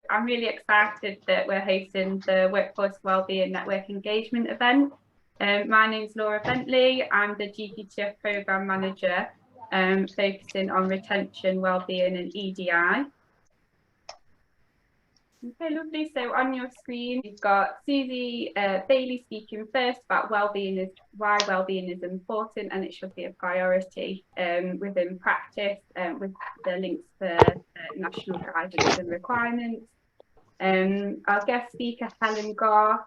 I'm really excited that we're hosting the Workforce Wellbeing Network Engagement event. My name's Laura Bentley. I'm the GPTF Programme Manager, focusing on retention, wellbeing and EDI. Okay, lovely. So on your screen, you've got Susie Bailey speaking first about why wellbeing is important and it should be a priority within practice, with the links for national guidance and requirements. Our guest speaker, Helen Garr,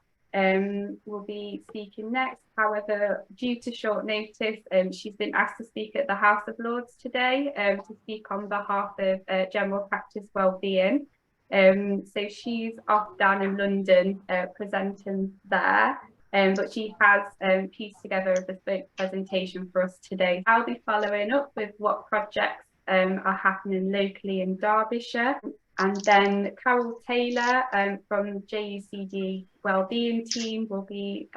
will be speaking next. However, due to short notice, she's been asked to speak at the House of Lords today to speak on behalf of general practice wellbeing. So she's off down in London presenting there, but she has pieced together a bespoke presentation for us today. I'll be following up with what projects are happening locally in Derbyshire. And then Carol Taylor from JUCD Wellbeing team will be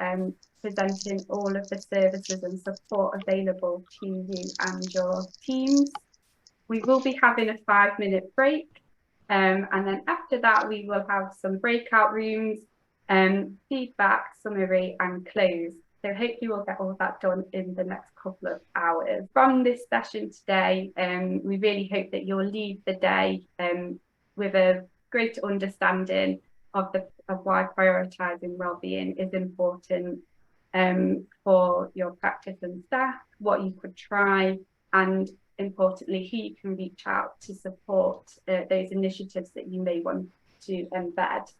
presenting all of the services and support available to you and your teams. We will be having a 5-minute break. And then after that, we will have some breakout rooms, feedback, summary and close. So hopefully we'll get all of that done in the next couple of hours. From this session today, we really hope that you'll leave the day with a greater understanding of why prioritising wellbeing is important for your practice and staff, what you could try, and importantly, who you can reach out to support those initiatives that you may want to embed.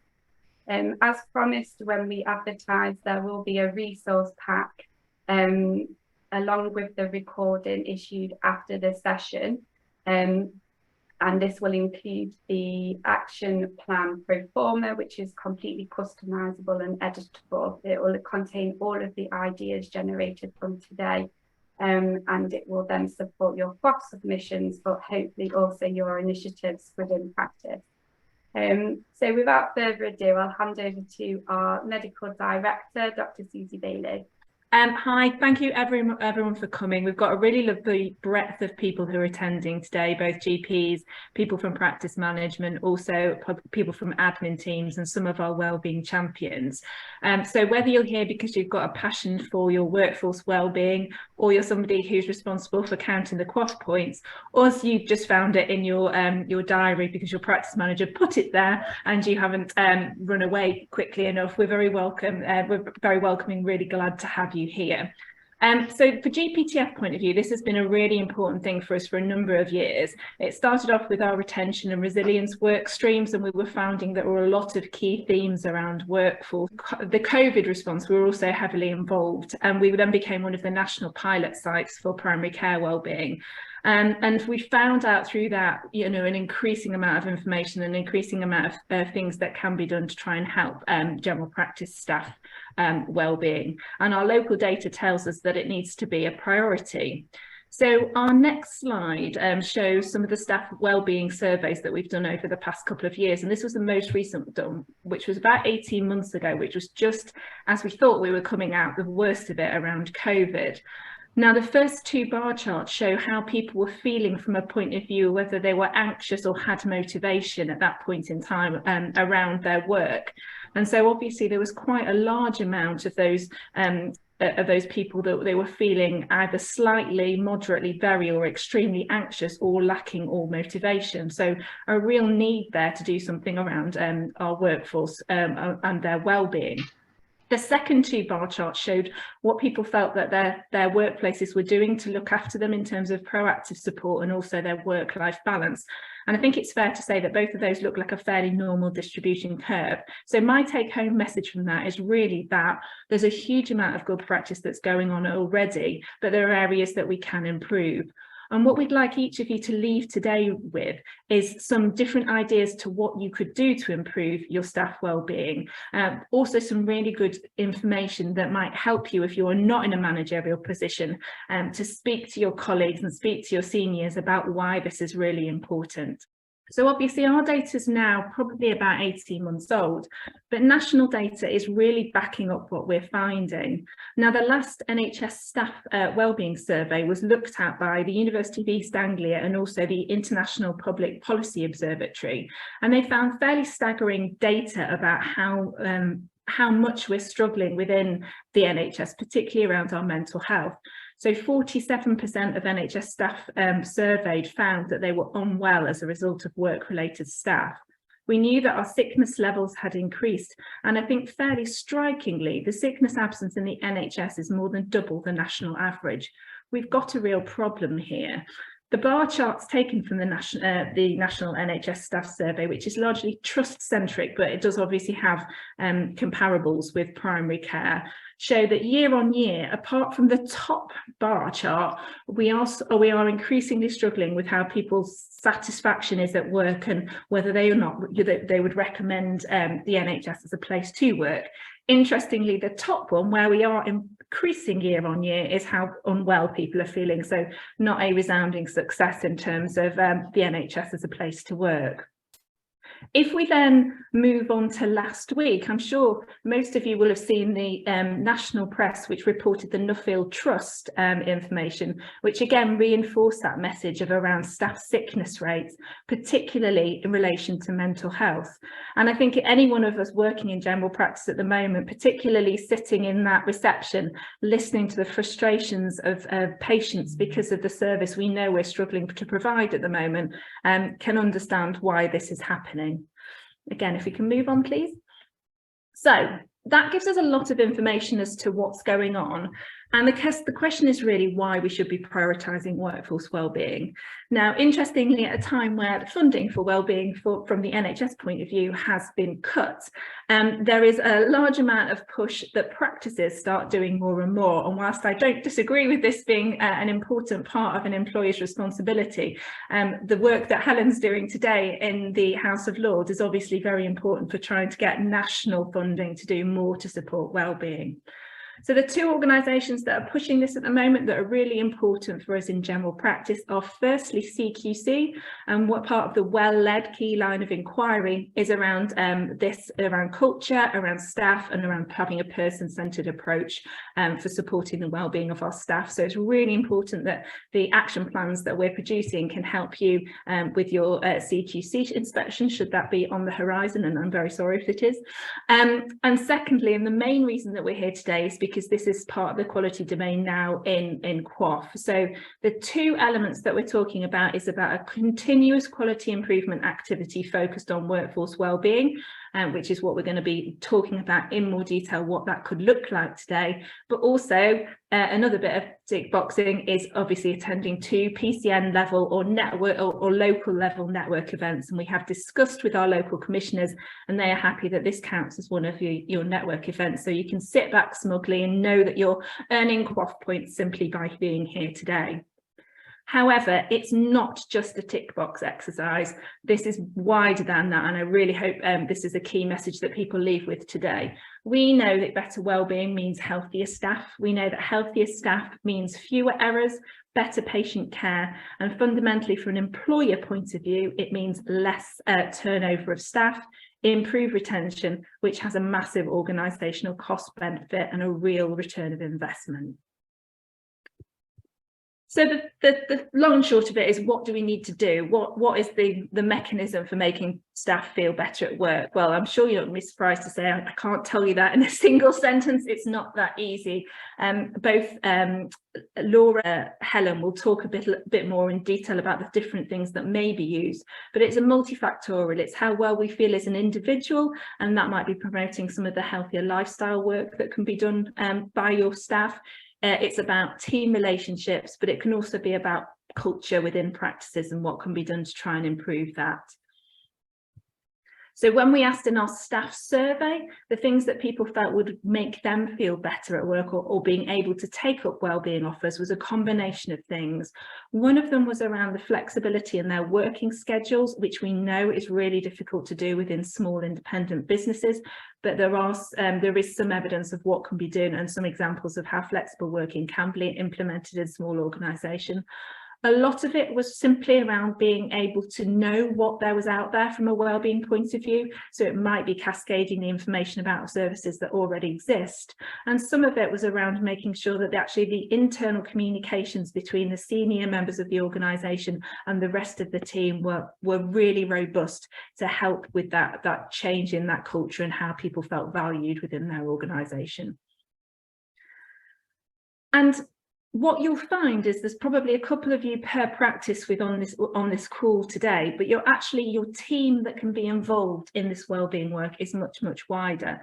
As promised, when we advertise, there will be a resource pack along with the recording issued after the session. And this will include the action plan pro forma, which is completely customizable and editable. It will contain all of the ideas generated from today. And it will then support your cross submissions, but hopefully also your initiatives within practice. So without further ado, I'll hand over to our medical director, Dr. Susie Bailey. Hi, thank you everyone for coming. We've got a really lovely breadth of people who are attending today, both GPs, people from practice management, also people from admin teams and some of our wellbeing champions. So whether you're here because you've got a passion for your workforce wellbeing, or you're somebody who's responsible for counting the QOF points, or you've just found it in your diary because your practice manager put it there and you haven't run away quickly enough, we're very welcome. We're very welcoming, really glad to have you here. So for GPTF point of view, this has been a really important thing for us for a number of years. It started off with our retention and resilience work streams, and we were finding there were a lot of key themes around workforce. The COVID response, we were also heavily involved, and we then became one of the national pilot sites for primary care wellbeing. And we found out through that, an increasing amount of information, an increasing amount of things that can be done to try and help general practice staff wellbeing. And our local data tells us that it needs to be a priority. So our next slide shows some of the staff wellbeing surveys that we've done over the past couple of years. And this was the most recent done, which was about 18 months ago, which was just as we thought we were coming out the worst of it around COVID. Now, the first two bar charts show how people were feeling from a point of view, whether they were anxious or had motivation at that point in time around their work. And so obviously there was quite a large amount of those people that they were feeling either slightly, moderately, very or extremely anxious or lacking all motivation. So a real need there to do something around our workforce and their well-being. The second two bar charts showed what people felt that their workplaces were doing to look after them in terms of proactive support and also their work-life balance. And I think it's fair to say that both of those look like a fairly normal distribution curve. So my take-home message from that is really that there's a huge amount of good practice that's going on already, but there are areas that we can improve. And what we'd like each of you to leave today with is some different ideas to what you could do to improve your staff wellbeing. Also some really good information that might help you if you're not in a managerial position to speak to your colleagues and speak to your seniors about why this is really important. So obviously our data is now probably about 18 months old, but national data is really backing up what we're finding. Now, the last NHS staff wellbeing survey was looked at by the University of East Anglia and also the International Public Policy Observatory, and they found fairly staggering data about how much we're struggling within the NHS, particularly around our mental health. So 47% of NHS staff surveyed found that they were unwell as a result of work-related staff. We knew that our sickness levels had increased, and I think fairly strikingly, the sickness absence in the NHS is more than double the national average. We've got a real problem here. The bar charts taken from the national NHS staff survey, which is largely trust-centric, but it does obviously have comparables with primary care, show that year on year, apart from the top bar chart, we are increasingly struggling with how people's satisfaction is at work and whether they would recommend the NHS as a place to work. Interestingly, the top one, where we are increasing year on year, is how unwell people are feeling. So not a resounding success in terms of the NHS as a place to work. If we then move on to last week, I'm sure most of you will have seen the national press which reported the Nuffield Trust information, which again reinforced that message of around staff sickness rates, particularly in relation to mental health. And I think any one of us working in general practice at the moment, particularly sitting in that reception, listening to the frustrations of patients because of the service we know we're struggling to provide at the moment, can understand why this is happening. Again, if we can move on, please. So that gives us a lot of information as to what's going on. And the question is really why we should be prioritising workforce wellbeing. Now, interestingly, at a time where the funding for wellbeing from the NHS point of view has been cut, there is a large amount of push that practices start doing more and more. And whilst I don't disagree with this being an important part of an employer's responsibility, the work that Helen's doing today in the House of Lords is obviously very important for trying to get national funding to do more to support wellbeing. So the two organisations that are pushing this at the moment that are really important for us in general practice are firstly CQC, and what part of the well-led key line of inquiry is around around culture, around staff, and around having a person-centred approach for supporting the well-being of our staff. So it's really important that the action plans that we're producing can help you with your CQC inspection, should that be on the horizon, and I'm very sorry if it is. And secondly, and the main reason that we're here today is because this is part of the quality domain now in QOF. So the two elements that we're talking about is about a continuous quality improvement activity focused on workforce wellbeing, which is what we're going to be talking about in more detail, what that could look like today. But also another bit of tick boxing is obviously attending to PCN level or network or local level network events. And we have discussed with our local commissioners, and they are happy that this counts as one of your network events. So you can sit back smugly and know that you're earning QOF points simply by being here today. However, it's not just a tick box exercise. This is wider than that, and I really hope this is a key message that people leave with today. We know that better wellbeing means healthier staff. We know that healthier staff means fewer errors, better patient care, and fundamentally from an employer point of view, it means less turnover of staff, improved retention, which has a massive organisational cost benefit and a real return of investment. So the long and short of it is, what do we need to do? What is the mechanism for making staff feel better at work? Well, I'm sure you're not going to be surprised to say I can't tell you that in a single sentence. It's not that easy. Both Laura, Helen will talk a bit more in detail about the different things that may be used, but it's a multifactorial. It's how well we feel as an individual, and that might be promoting some of the healthier lifestyle work that can be done by your staff. It's about team relationships, but it can also be about culture within practices and what can be done to try and improve that. So when we asked in our staff survey, the things that people felt would make them feel better at work or being able to take up wellbeing offers was a combination of things. One of them was around the flexibility in their working schedules, which we know is really difficult to do within small independent businesses, but there is some evidence of what can be done and some examples of how flexible working can be implemented in small organisation. A lot of it was simply around being able to know what there was out there from a wellbeing point of view. So it might be cascading the information about services that already exist. And some of it was around making sure that actually the internal communications between the senior members of the organisation and the rest of the team were really robust to help with that change in that culture and how people felt valued within their organisation. And what you'll find is there's probably a couple of you per practice on this call today, but your team that can be involved in this wellbeing work is much wider.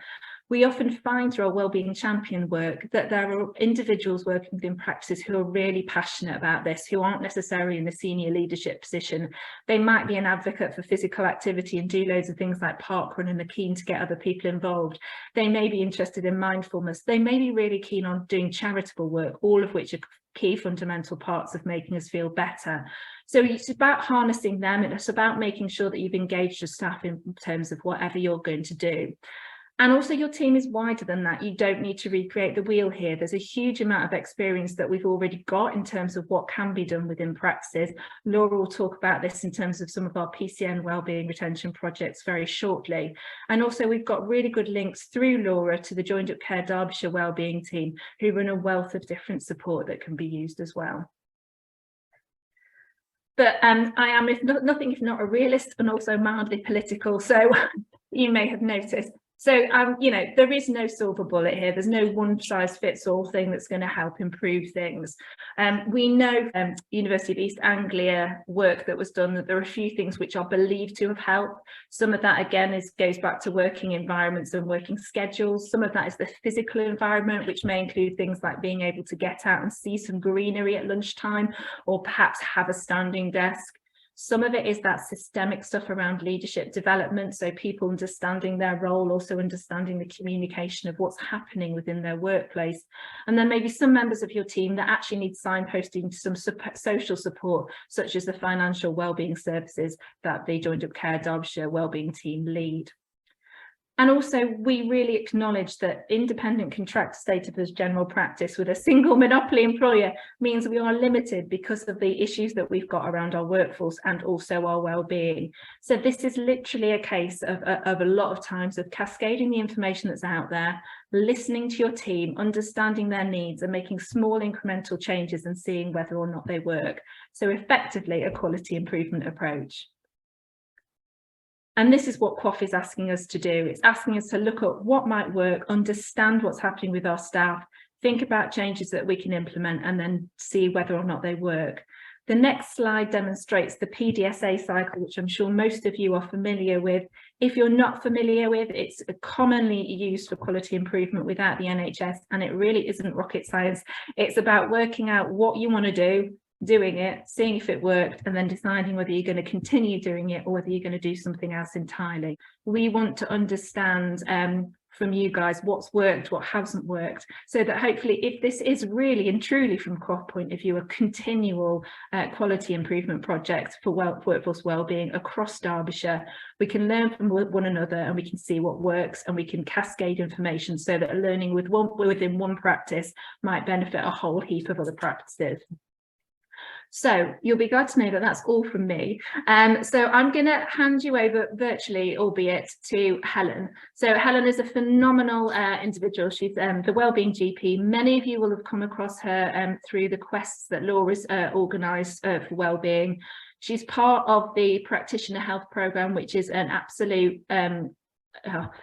We often find through our wellbeing champion work that there are individuals working within practices who are really passionate about this, who aren't necessarily in the senior leadership position. They might be an advocate for physical activity and do loads of things like parkrun and are keen to get other people involved. They may be interested in mindfulness. They may be really keen on doing charitable work, all of which are key fundamental parts of making us feel better. So it's about harnessing them, and it's about making sure that you've engaged your staff in terms of whatever you're going to do. And also your team is wider than that. You don't need to recreate the wheel here. There's a huge amount of experience that we've already got in terms of what can be done within practices. Laura will talk about this in terms of some of our PCN wellbeing retention projects very shortly. And also we've got really good links through Laura to the Joined Up Care Derbyshire wellbeing team, who run a wealth of different support that can be used as well. But I am, if not a realist, and also mildly political, so you may have noticed. So, you know, there is no silver bullet here. There's no one size fits all thing that's going to help improve things. We know University of East Anglia work that was done, that there are a few things which are believed to have helped. Some of that, again, goes back to working environments and working schedules. Some of that is the physical environment, which may include things like being able to get out and see some greenery at lunchtime, or perhaps have a standing desk. Some of it is that systemic stuff around leadership development, so people understanding their role, also understanding the communication of what's happening within their workplace. And then maybe some members of your team that actually need signposting to some social support, such as the financial wellbeing services that the Joined Up Care Derbyshire wellbeing team lead. And also, we really acknowledge that independent contractor status as general practice with a single monopoly employer means we are limited because of the issues that we've got around our workforce and also our well-being. So this is literally a case of a lot of times of cascading the information that's out there, listening to your team, understanding their needs, and making small incremental changes and seeing whether or not they work. So effectively, a quality improvement approach. And this is what QOF is asking us to do. It's asking us to look at what might work, understand what's happening with our staff, think about changes that we can implement, and then see whether or not they work. The next slide demonstrates the PDSA cycle, which I'm sure most of you are familiar with. If you're not familiar with, it's commonly used for quality improvement without the NHS, and it really isn't rocket science. It's about working out what you want to do, doing it, seeing if it worked, and then deciding whether you're going to continue doing it or whether you're going to do something else entirely. We want to understand from you guys what's worked, what hasn't worked, so that hopefully, if this is really and truly from QOF point of view a continual quality improvement project for workforce wellbeing across Derbyshire, we can learn from one another and we can see what works, and we can cascade information so that learning within one practice might benefit a whole heap of other practices. So you'll be glad to know that that's all from me. So I'm going to hand you over virtually, albeit, to Helen. So Helen is a phenomenal individual. She's the Wellbeing GP. Many of you will have come across her through the quests that Laura's organised for wellbeing. She's part of the Practitioner Health Programme, which is an absolute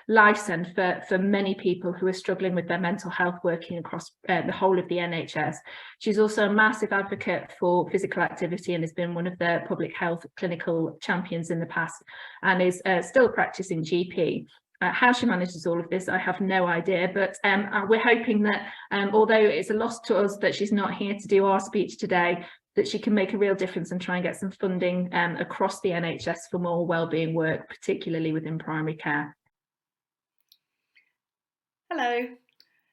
lifesend for many people who are struggling with their mental health, working across the whole of the NHS. She's also a massive advocate for physical activity and has been one of the public health clinical champions in the past, and is still a practicing GP. How she manages all of this, I have no idea, but we're hoping that although it's a loss to us that she's not here to do our speech today, that she can make a real difference and try and get some funding across the NHS for more wellbeing work, particularly within primary care. Hello,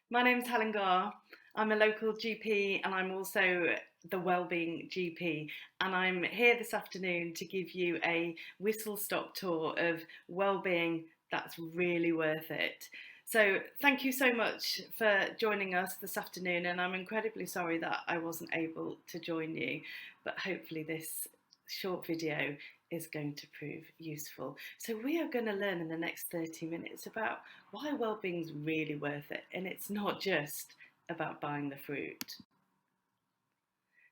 my name's Helen Garr. I'm a local GP and I'm also the Wellbeing GP, and I'm here this afternoon to give you a whistle-stop tour of wellbeing that's really worth it. So thank you so much for joining us this afternoon, and I'm incredibly sorry that I wasn't able to join you, but hopefully this short video is going to prove useful. So we are going to learn in the next 30 minutes about why wellbeing is really worth it, and it's not just about buying the fruit.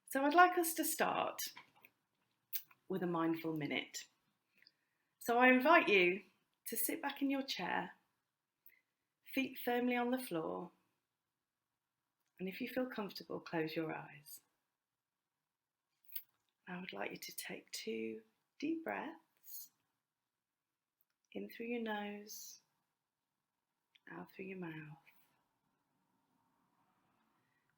So I'd like us to start with a mindful minute. So I invite you to sit back in your chair, feet firmly on the floor, and if you feel comfortable, close your eyes. I would like you to take 2 deep breaths, in through your nose, out through your mouth.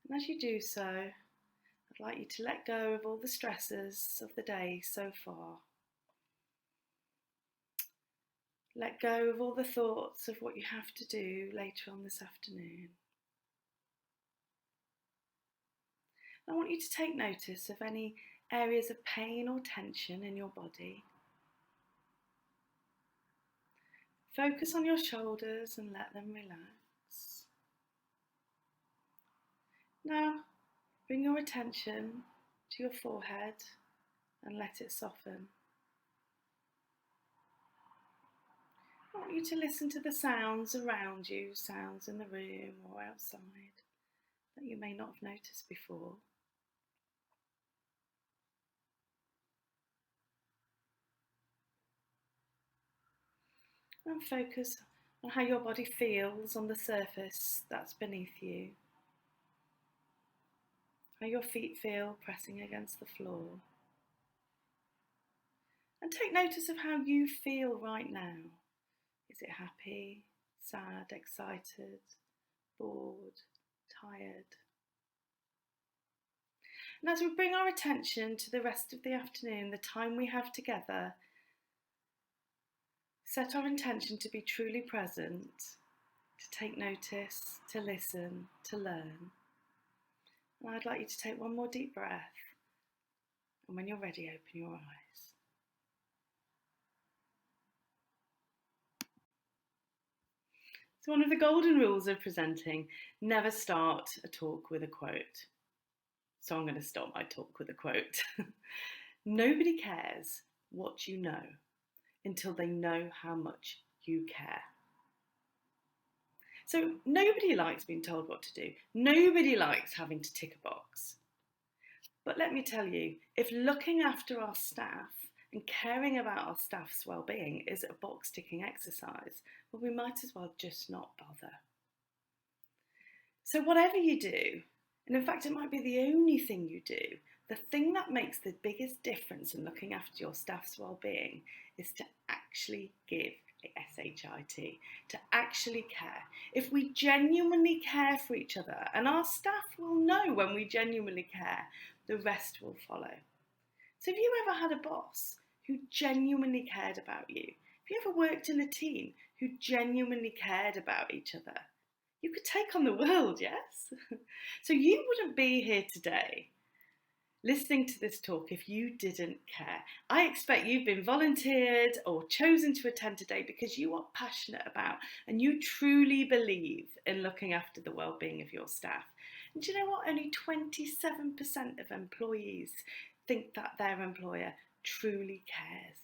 And as you do so, I'd like you to let go of all the stresses of the day so far. Let go of all the thoughts of what you have to do later on this afternoon. I want you to take notice of any areas of pain or tension in your body. Focus on your shoulders and let them relax. Now, bring your attention to your forehead and let it soften. I want you to listen to the sounds around you, sounds in the room or outside that you may not have noticed before. And focus on how your body feels on the surface that's beneath you. How your feet feel pressing against the floor. And take notice of how you feel right now. Is it happy, sad, excited, bored, tired? And as we bring our attention to the rest of the afternoon, the time we have together, set our intention to be truly present, to take notice, to listen, to learn. And I'd like you to take one more deep breath, and when you're ready, open your eyes. So one of the golden rules of presenting, never start a talk with a quote. So I'm going to start my talk with a quote. Nobody cares what you know until they know how much you care. So nobody likes being told what to do. Nobody likes having to tick a box. But let me tell you, if looking after our staff and caring about our staff's well-being is a box ticking exercise, well, we might as well just not bother. So whatever you do, and in fact it might be the only thing you do, the thing that makes the biggest difference in looking after your staff's well-being is to actually give SHIT, to actually care. If we genuinely care for each other, and our staff will know when we genuinely care, the rest will follow. So have you ever had a boss who genuinely cared about you? Have you ever worked in a team who genuinely cared about each other? You could take on the world, yes? So you wouldn't be here today listening to this talk if you didn't care. I expect you've been volunteered or chosen to attend today because you are passionate about and you truly believe in looking after the well-being of your staff. And do you know what? Only 27% of employees think that their employer truly cares.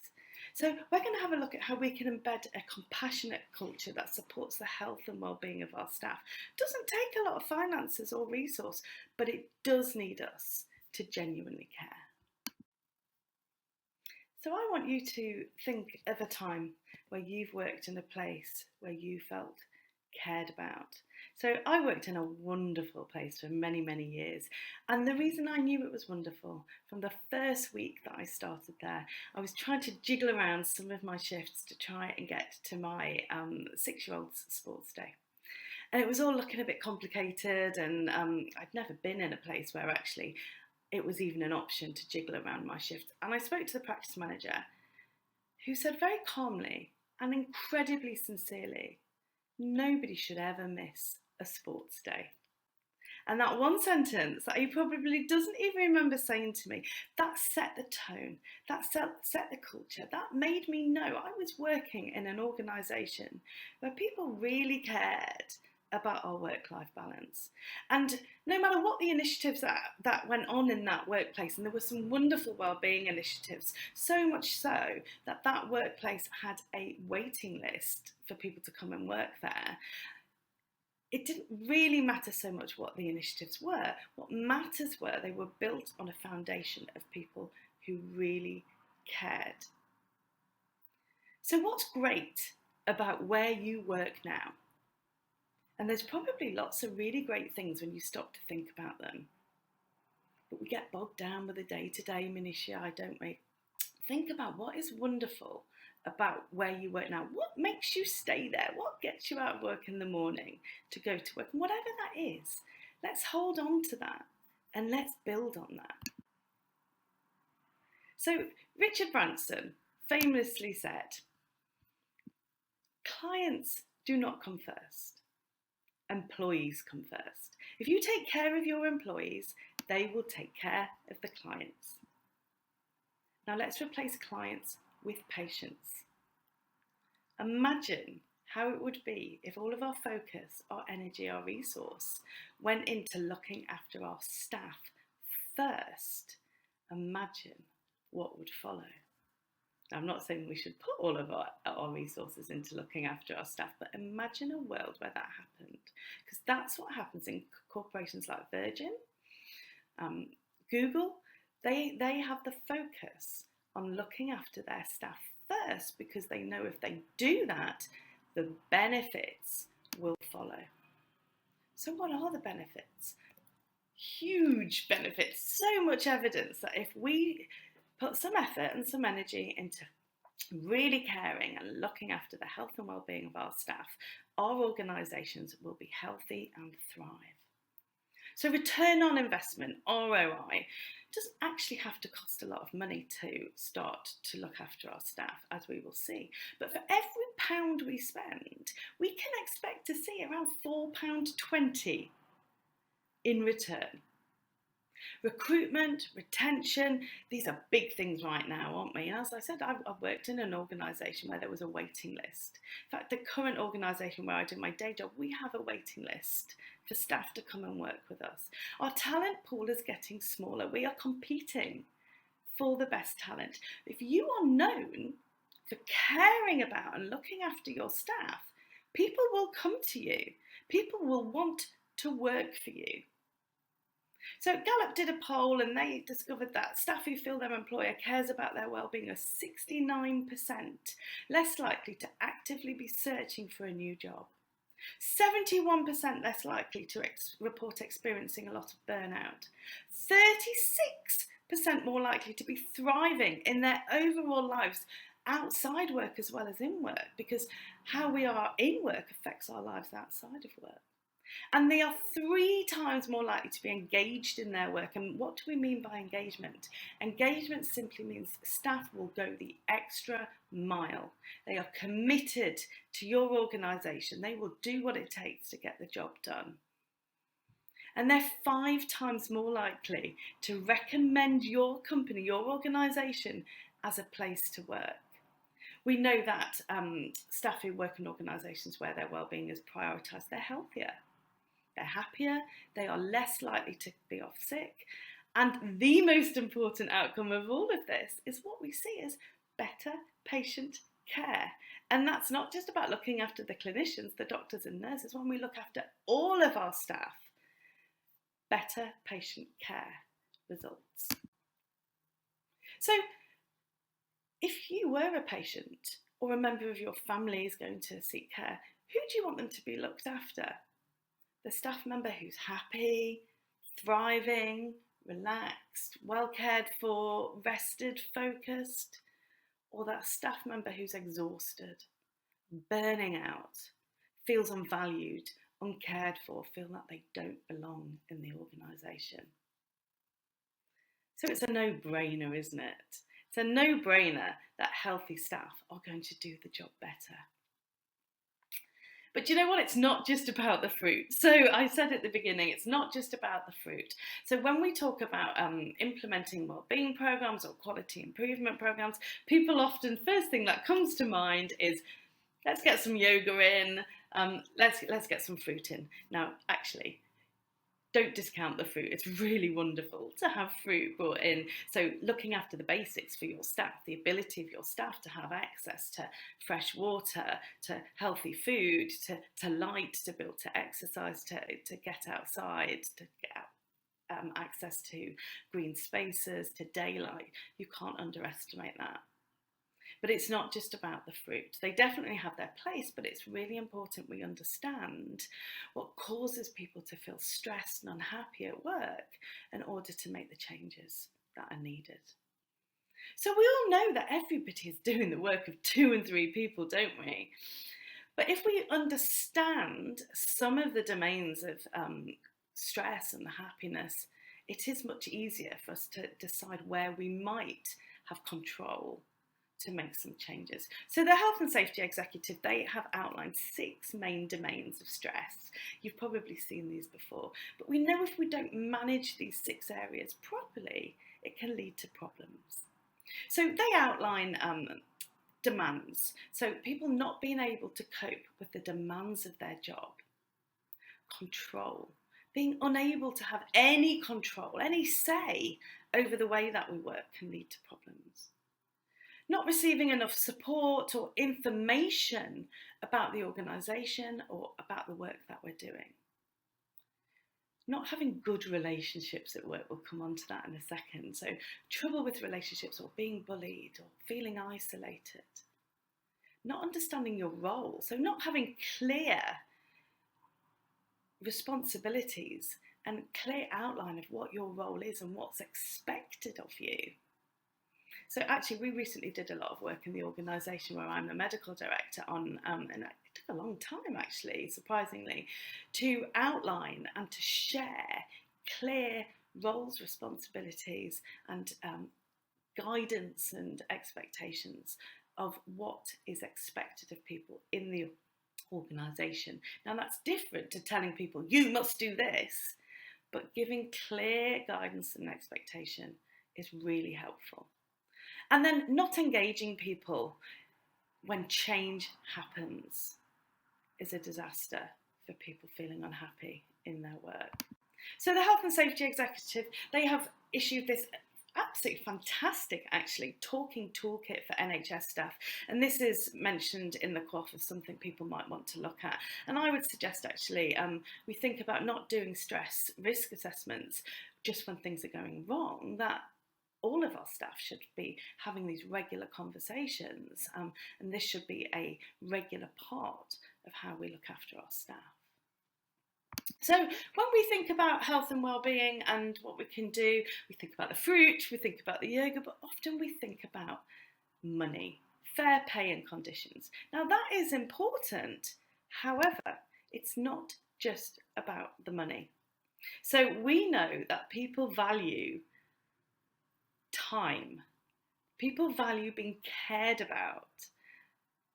So we're going to have a look at how we can embed a compassionate culture that supports the health and well-being of our staff. It doesn't take a lot of finances or resource, but it does need us to genuinely care. So I want you to think of a time where you've worked in a place where you felt cared about. So I worked in a wonderful place for many, many years. And the reason I knew it was wonderful, from the first week that I started there, I was trying to jiggle around some of my shifts to try and get to my 6-year-old's sports day. And it was all looking a bit complicated, and I'd never been in a place where actually it was even an option to jiggle around my shifts. And I spoke to the practice manager, who said very calmly and incredibly sincerely, nobody should ever miss a sports day. And that one sentence that he probably doesn't even remember saying to me, that set the tone, that set the culture, that made me know I was working in an organisation where people really cared about our work-life balance. And no matter what the initiatives that went on in that workplace, and there were some wonderful wellbeing initiatives, so much so that that workplace had a waiting list for people to come and work there, it didn't really matter so much what the initiatives were. What matters were they were built on a foundation of people who really cared. So what's great about where you work now? And there's probably lots of really great things when you stop to think about them. But we get bogged down with the day-to-day minutiae, don't we? Think about what is wonderful about where you work now. What makes you stay there? What gets you out of work in the morning to go to work? And whatever that is, let's hold on to that and let's build on that. So Richard Branson famously said, clients do not come first. Employees come first. If you take care of your employees, they will take care of the clients. Now let's replace clients with patients. Imagine how it would be if all of our focus, our energy, our resource went into looking after our staff first. Imagine what would follow. I'm not saying we should put all of our resources into looking after our staff, but imagine a world where that happened, because that's what happens in corporations like Virgin, Google. They have the focus on looking after their staff first, because they know if they do that, the benefits will follow. So what are the benefits? Huge benefits, so much evidence that if we put some effort and some energy into really caring and looking after the health and well-being of our staff, our organisations will be healthy and thrive. So return on investment, ROI, doesn't actually have to cost a lot of money to start to look after our staff, as we will see. But for every pound we spend, we can expect to see around £4.20 in return. Recruitment, retention, these are big things right now, aren't we? And as I said, I've worked in an organisation where there was a waiting list. In fact, the current organisation where I do my day job, we have a waiting list for staff to come and work with us. Our talent pool is getting smaller. We are competing for the best talent. If you are known for caring about and looking after your staff, people will come to you. People will want to work for you. So Gallup did a poll and they discovered that staff who feel their employer cares about their well-being are 69% less likely to actively be searching for a new job, 71% less likely to report experiencing a lot of burnout, 36% more likely to be thriving in their overall lives outside work as well as in work, because how we are in work affects our lives outside of work. And they are 3 times more likely to be engaged in their work. And what do we mean by engagement? Engagement simply means staff will go the extra mile. They are committed to your organisation. They will do what it takes to get the job done. And they're 5 times more likely to recommend your company, your organisation, as a place to work. We know that staff who work in organisations where their well-being is prioritised, they're healthier. They're happier, they are less likely to be off sick. And the most important outcome of all of this is what we see as better patient care. And that's not just about looking after the clinicians, the doctors and nurses. When we look after all of our staff, better patient care results. So if you were a patient or a member of your family is going to seek care, who do you want them to be looked after? The staff member who's happy, thriving, relaxed, well cared for, rested, focused, or that staff member who's exhausted, burning out, feels unvalued, uncared for, feel that they don't belong in the organisation? So it's a no-brainer, isn't it? It's a no-brainer that healthy staff are going to do the job better. But you know what? It's not just about the fruit. So I said at the beginning, it's not just about the fruit. So when we talk about implementing wellbeing programs or quality improvement programs, people often, first thing that comes to mind is, let's get some yoga in, let's get some fruit in. Now, actually, don't discount the fruit. It's really wonderful to have fruit brought in. So looking after the basics for your staff, the ability of your staff to have access to fresh water, to healthy food, to light, to be able to exercise, to get outside, to get access to green spaces, to daylight. You can't underestimate that. But it's not just about the fruit. They definitely have their place, but it's really important we understand what causes people to feel stressed and unhappy at work in order to make the changes that are needed. So we all know that everybody is doing the work of 2 and 3 people, don't we? But if we understand some of the domains of stress and the happiness, it is much easier for us to decide where we might have control to make some changes. So the Health and Safety Executive, they have outlined 6 main domains of stress. You've probably seen these before, but we know if we don't manage these 6 areas properly, it can lead to problems. So they outline demands. So people not being able to cope with the demands of their job. Control. Being unable to have any control, any say over the way that we work can lead to problems. Not receiving enough support or information about the organisation or about the work that we're doing. Not having good relationships at work, we'll come on to that in a second. So trouble with relationships or being bullied or feeling isolated. Not understanding your role, so not having clear responsibilities and clear outline of what your role is and what's expected of you. So actually, we recently did a lot of work in the organisation where I'm the medical director on, and it took a long time actually, surprisingly, to outline and to share clear roles, responsibilities and guidance and expectations of what is expected of people in the organisation. Now that's different to telling people, you must do this, but giving clear guidance and expectation is really helpful. And then not engaging people when change happens is a disaster for people feeling unhappy in their work. So the Health and Safety Executive, they have issued this absolutely fantastic, actually, talking toolkit for NHS staff. And this is mentioned in the QOF as something people might want to look at. And I would suggest, actually, we think about not doing stress risk assessments just when things are going wrong, that all of our staff should be having these regular conversations, and this should be a regular part of how we look after our staff. So when we think about health and well-being and what we can do, we think about the fruit, we think about the yoga, but often we think about money, fair pay and conditions. Now that is important, however, it's not just about the money. So we know that people value time. People value being cared about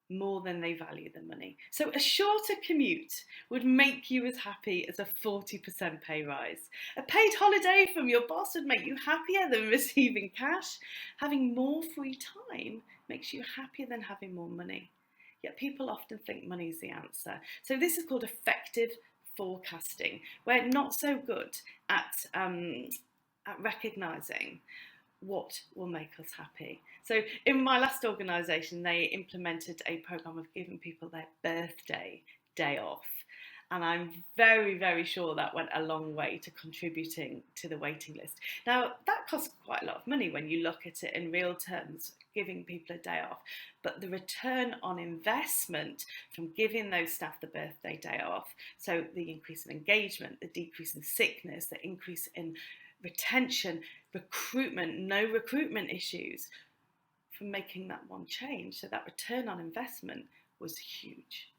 more than they value the money. So a shorter commute would make you as happy as a 40% pay rise. A paid holiday from your boss would make you happier than receiving cash. Having more free time makes you happier than having more money. Yet people often think money is the answer. So this is called effective forecasting. We're not so good at recognising what will make us happy. So in my last organisation, they implemented a programme of giving people their birthday day off. And I'm very, very sure that went a long way to contributing to the waiting list. Now, that costs quite a lot of money when you look at it in real terms, giving people a day off. But the return on investment from giving those staff the birthday day off, so the increase in engagement, the decrease in sickness, the increase in retention, recruitment, no recruitment issues from making that one change. So that return on investment was huge.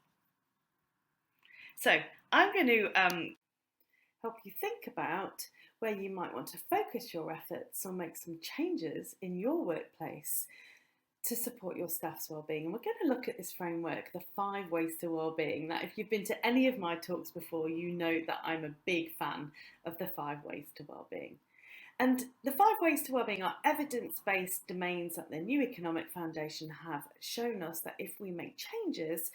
So I'm going to help you think about where you might want to focus your efforts or make some changes in your workplace to support your staff's wellbeing. And we're going to look at this framework, the 5 ways to wellbeing. Now, if you've been to any of my talks before, you know that I'm a big fan of the 5 ways to wellbeing. And the 5 ways to wellbeing are evidence-based domains that the New Economic Foundation have shown us that if we make changes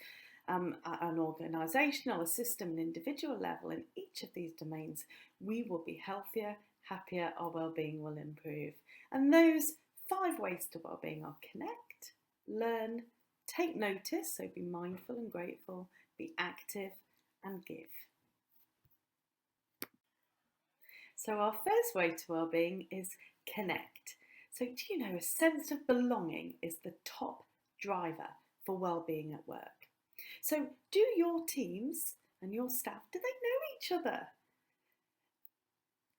at an organisational, a system, and individual level in each of these domains, we will be healthier, happier, our wellbeing will improve. And those 5 ways to wellbeing are connect, learn, take notice, so be mindful and grateful, be active, and give. So our first way to wellbeing is connect. So do you know a sense of belonging is the top driver for wellbeing at work? So do your teams and your staff, do they know each other?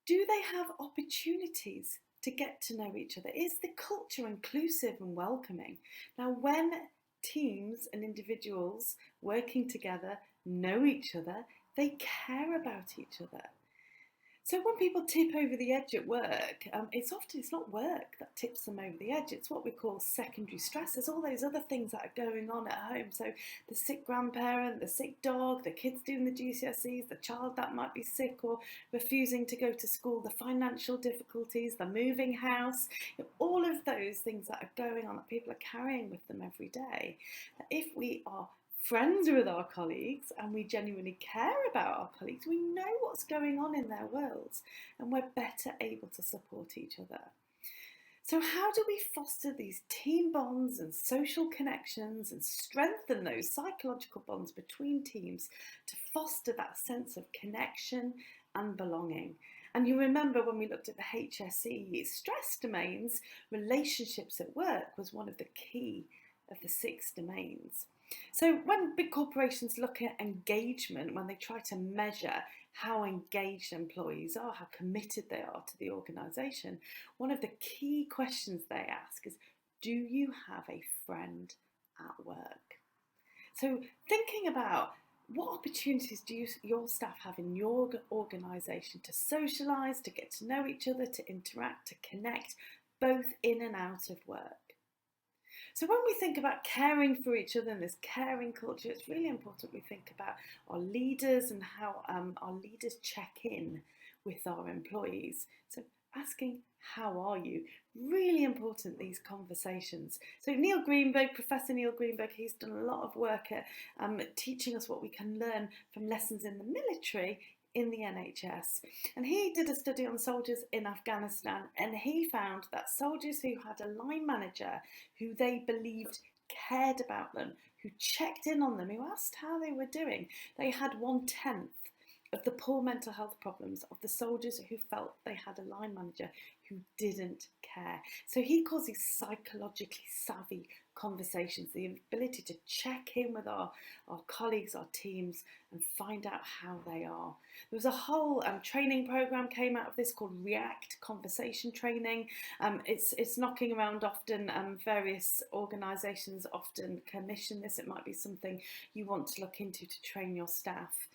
Do they have opportunities to get to know each other? Is the culture inclusive and welcoming? Now, when teams and individuals working together know each other, they care about each other. So when people tip over the edge at work, it's not work that tips them over the edge. It's what we call secondary stresses, all those other things that are going on at home. So the sick grandparent, the sick dog, the kids doing the GCSEs, the child that might be sick or refusing to go to school, the financial difficulties, the moving house, all of those things that are going on that people are carrying with them every day. If we are friends with our colleagues and we genuinely care about our colleagues, we know what's going on in their worlds and we're better able to support each other. So how do we foster these team bonds and social connections and strengthen those psychological bonds between teams to foster that sense of connection and belonging? And you remember when we looked at the HSE stress domains, relationships at work was one of the key of the 6 domains. So when big corporations look at engagement, when they try to measure how engaged employees are, how committed they are to the organisation, one of the key questions they ask is, do you have a friend at work? So thinking about what opportunities do your staff have in your organisation to socialise, to get to know each other, to interact, to connect, both in and out of work. So when we think about caring for each other in this caring culture, it's really important we think about our leaders and how our leaders check in with our employees. So asking, how are you? Really important, these conversations. So Neil Greenberg, Professor Neil Greenberg, he's done a lot of work at teaching us what we can learn from lessons in the military in the NHS, and he did a study on soldiers in Afghanistan, and he found that soldiers who had a line manager who they believed cared about them, who checked in on them, who asked how they were doing, they had 1/10 of the poor mental health problems of the soldiers who felt they had a line manager who didn't care. So he calls these psychologically savvy conversations, the ability to check in with our colleagues, our teams, and find out how they are. There was a whole training program came out of this called React Conversation Training. It's knocking around often. Various organisations often commission this. It might be something you want to look into to train your staff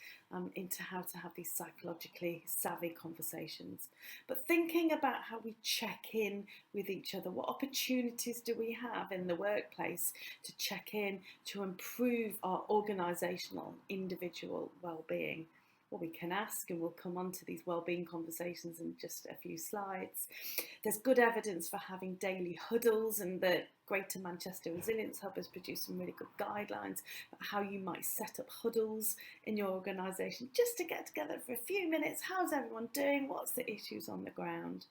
into how to have these psychologically savvy conversations. But thinking about how we check in with each other, what opportunities do we have in the workplace to check in, to improve our organisational, individual well-being? Well, we can ask, and we'll come on to these wellbeing conversations in just a few slides. There's good evidence for having daily huddles, and the Greater Manchester Resilience Hub has produced some really good guidelines about how you might set up huddles in your organisation just to get together for a few minutes. How's everyone doing? What's the issues on the ground?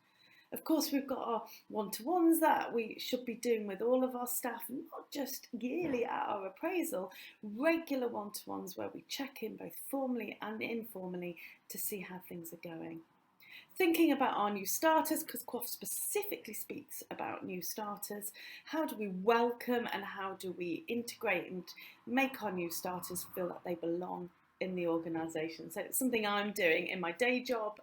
Of course, we've got our one-to-ones that we should be doing with all of our staff, not just yearly at our appraisal, regular one-to-ones where we check in both formally and informally to see how things are going. Thinking about our new starters, because QOF specifically speaks about new starters. How do we welcome and how do we integrate and make our new starters feel that they belong in the organisation? So it's something I'm doing in my day job,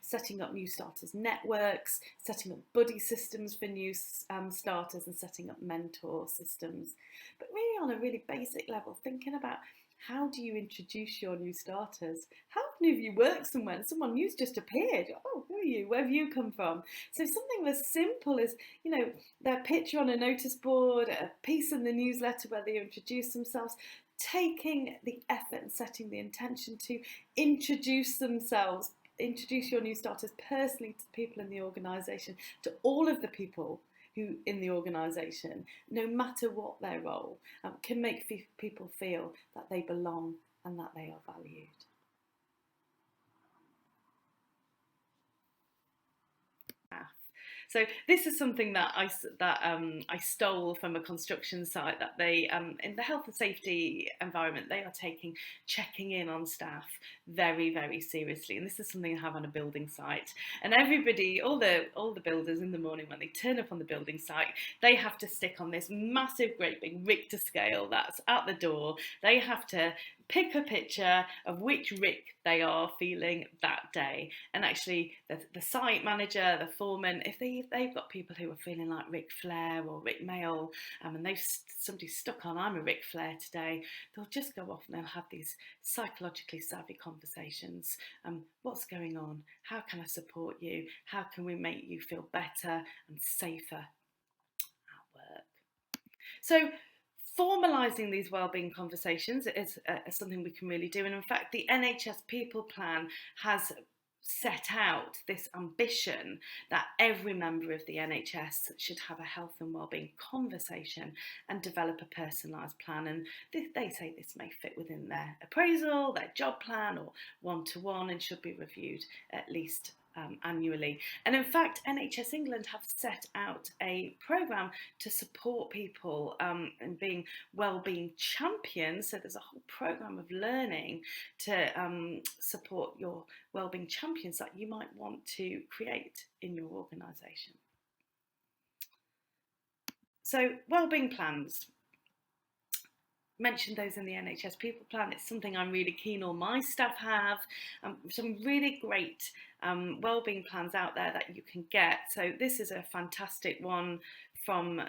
setting up new starters networks, setting up buddy systems for new starters, and setting up mentor systems. But really on a really basic level, thinking about How do you introduce your new starters? How often have you worked somewhere and someone new's just appeared? Oh, who are you? Where have you come from? So something as simple as, their picture on a notice board, a piece in the newsletter where they introduce themselves, taking the effort and setting the intention to introduce themselves, introduce your new starters personally to people in the organisation, to all of the people who in the organisation, no matter what their role, can make people feel that they belong and that they are valued. So this is something that I stole from a construction site that they, in the health and safety environment, they are taking checking in on staff very, very seriously. And this is something I have on a building site. And everybody, all the builders in the morning when they turn up on the building site, they have to stick on this massive, great big Richter scale that's at the door. They have to pick a picture of which Rick they are feeling that day. And actually the site manager, the foreman, if they've got people who are feeling like Ric Flair or Rick Mail, and somebody's stuck on I'm a Ric Flair today, they'll just go off and they'll have these psychologically savvy conversations. What's going on? How can I support you? How can we make you feel better and safer at work? So formalising these wellbeing conversations is something we can really do. And in fact, the NHS People Plan has set out this ambition that every member of the NHS should have a health and wellbeing conversation and develop a personalised plan. And they say this may fit within their appraisal, their job plan, or one-to-one, and should be reviewed at least annually. And in fact, NHS England have set out a programme to support people in being wellbeing champions. So there's a whole programme of learning to support your wellbeing champions that you might want to create in your organisation. So wellbeing plans. Mentioned those in the NHS People Plan. It's something I'm really keen all my staff have. Some really great wellbeing plans out there that you can get. So this is a fantastic one from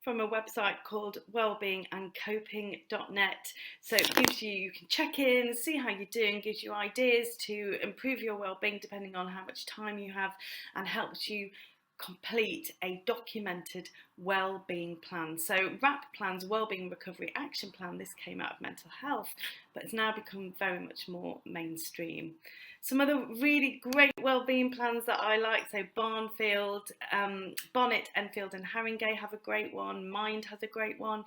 a website called wellbeingandcoping.net. So it gives you can check in, see how you're doing, gives you ideas to improve your wellbeing depending on how much time you have, and helps you complete a documented wellbeing plan. So WRAP plans, Wellbeing Recovery Action Plan, this came out of mental health, but it's now become very much more mainstream. Some other really great wellbeing plans that I like, so Bonnet, Enfield and Haringey have a great one, Mind has a great one.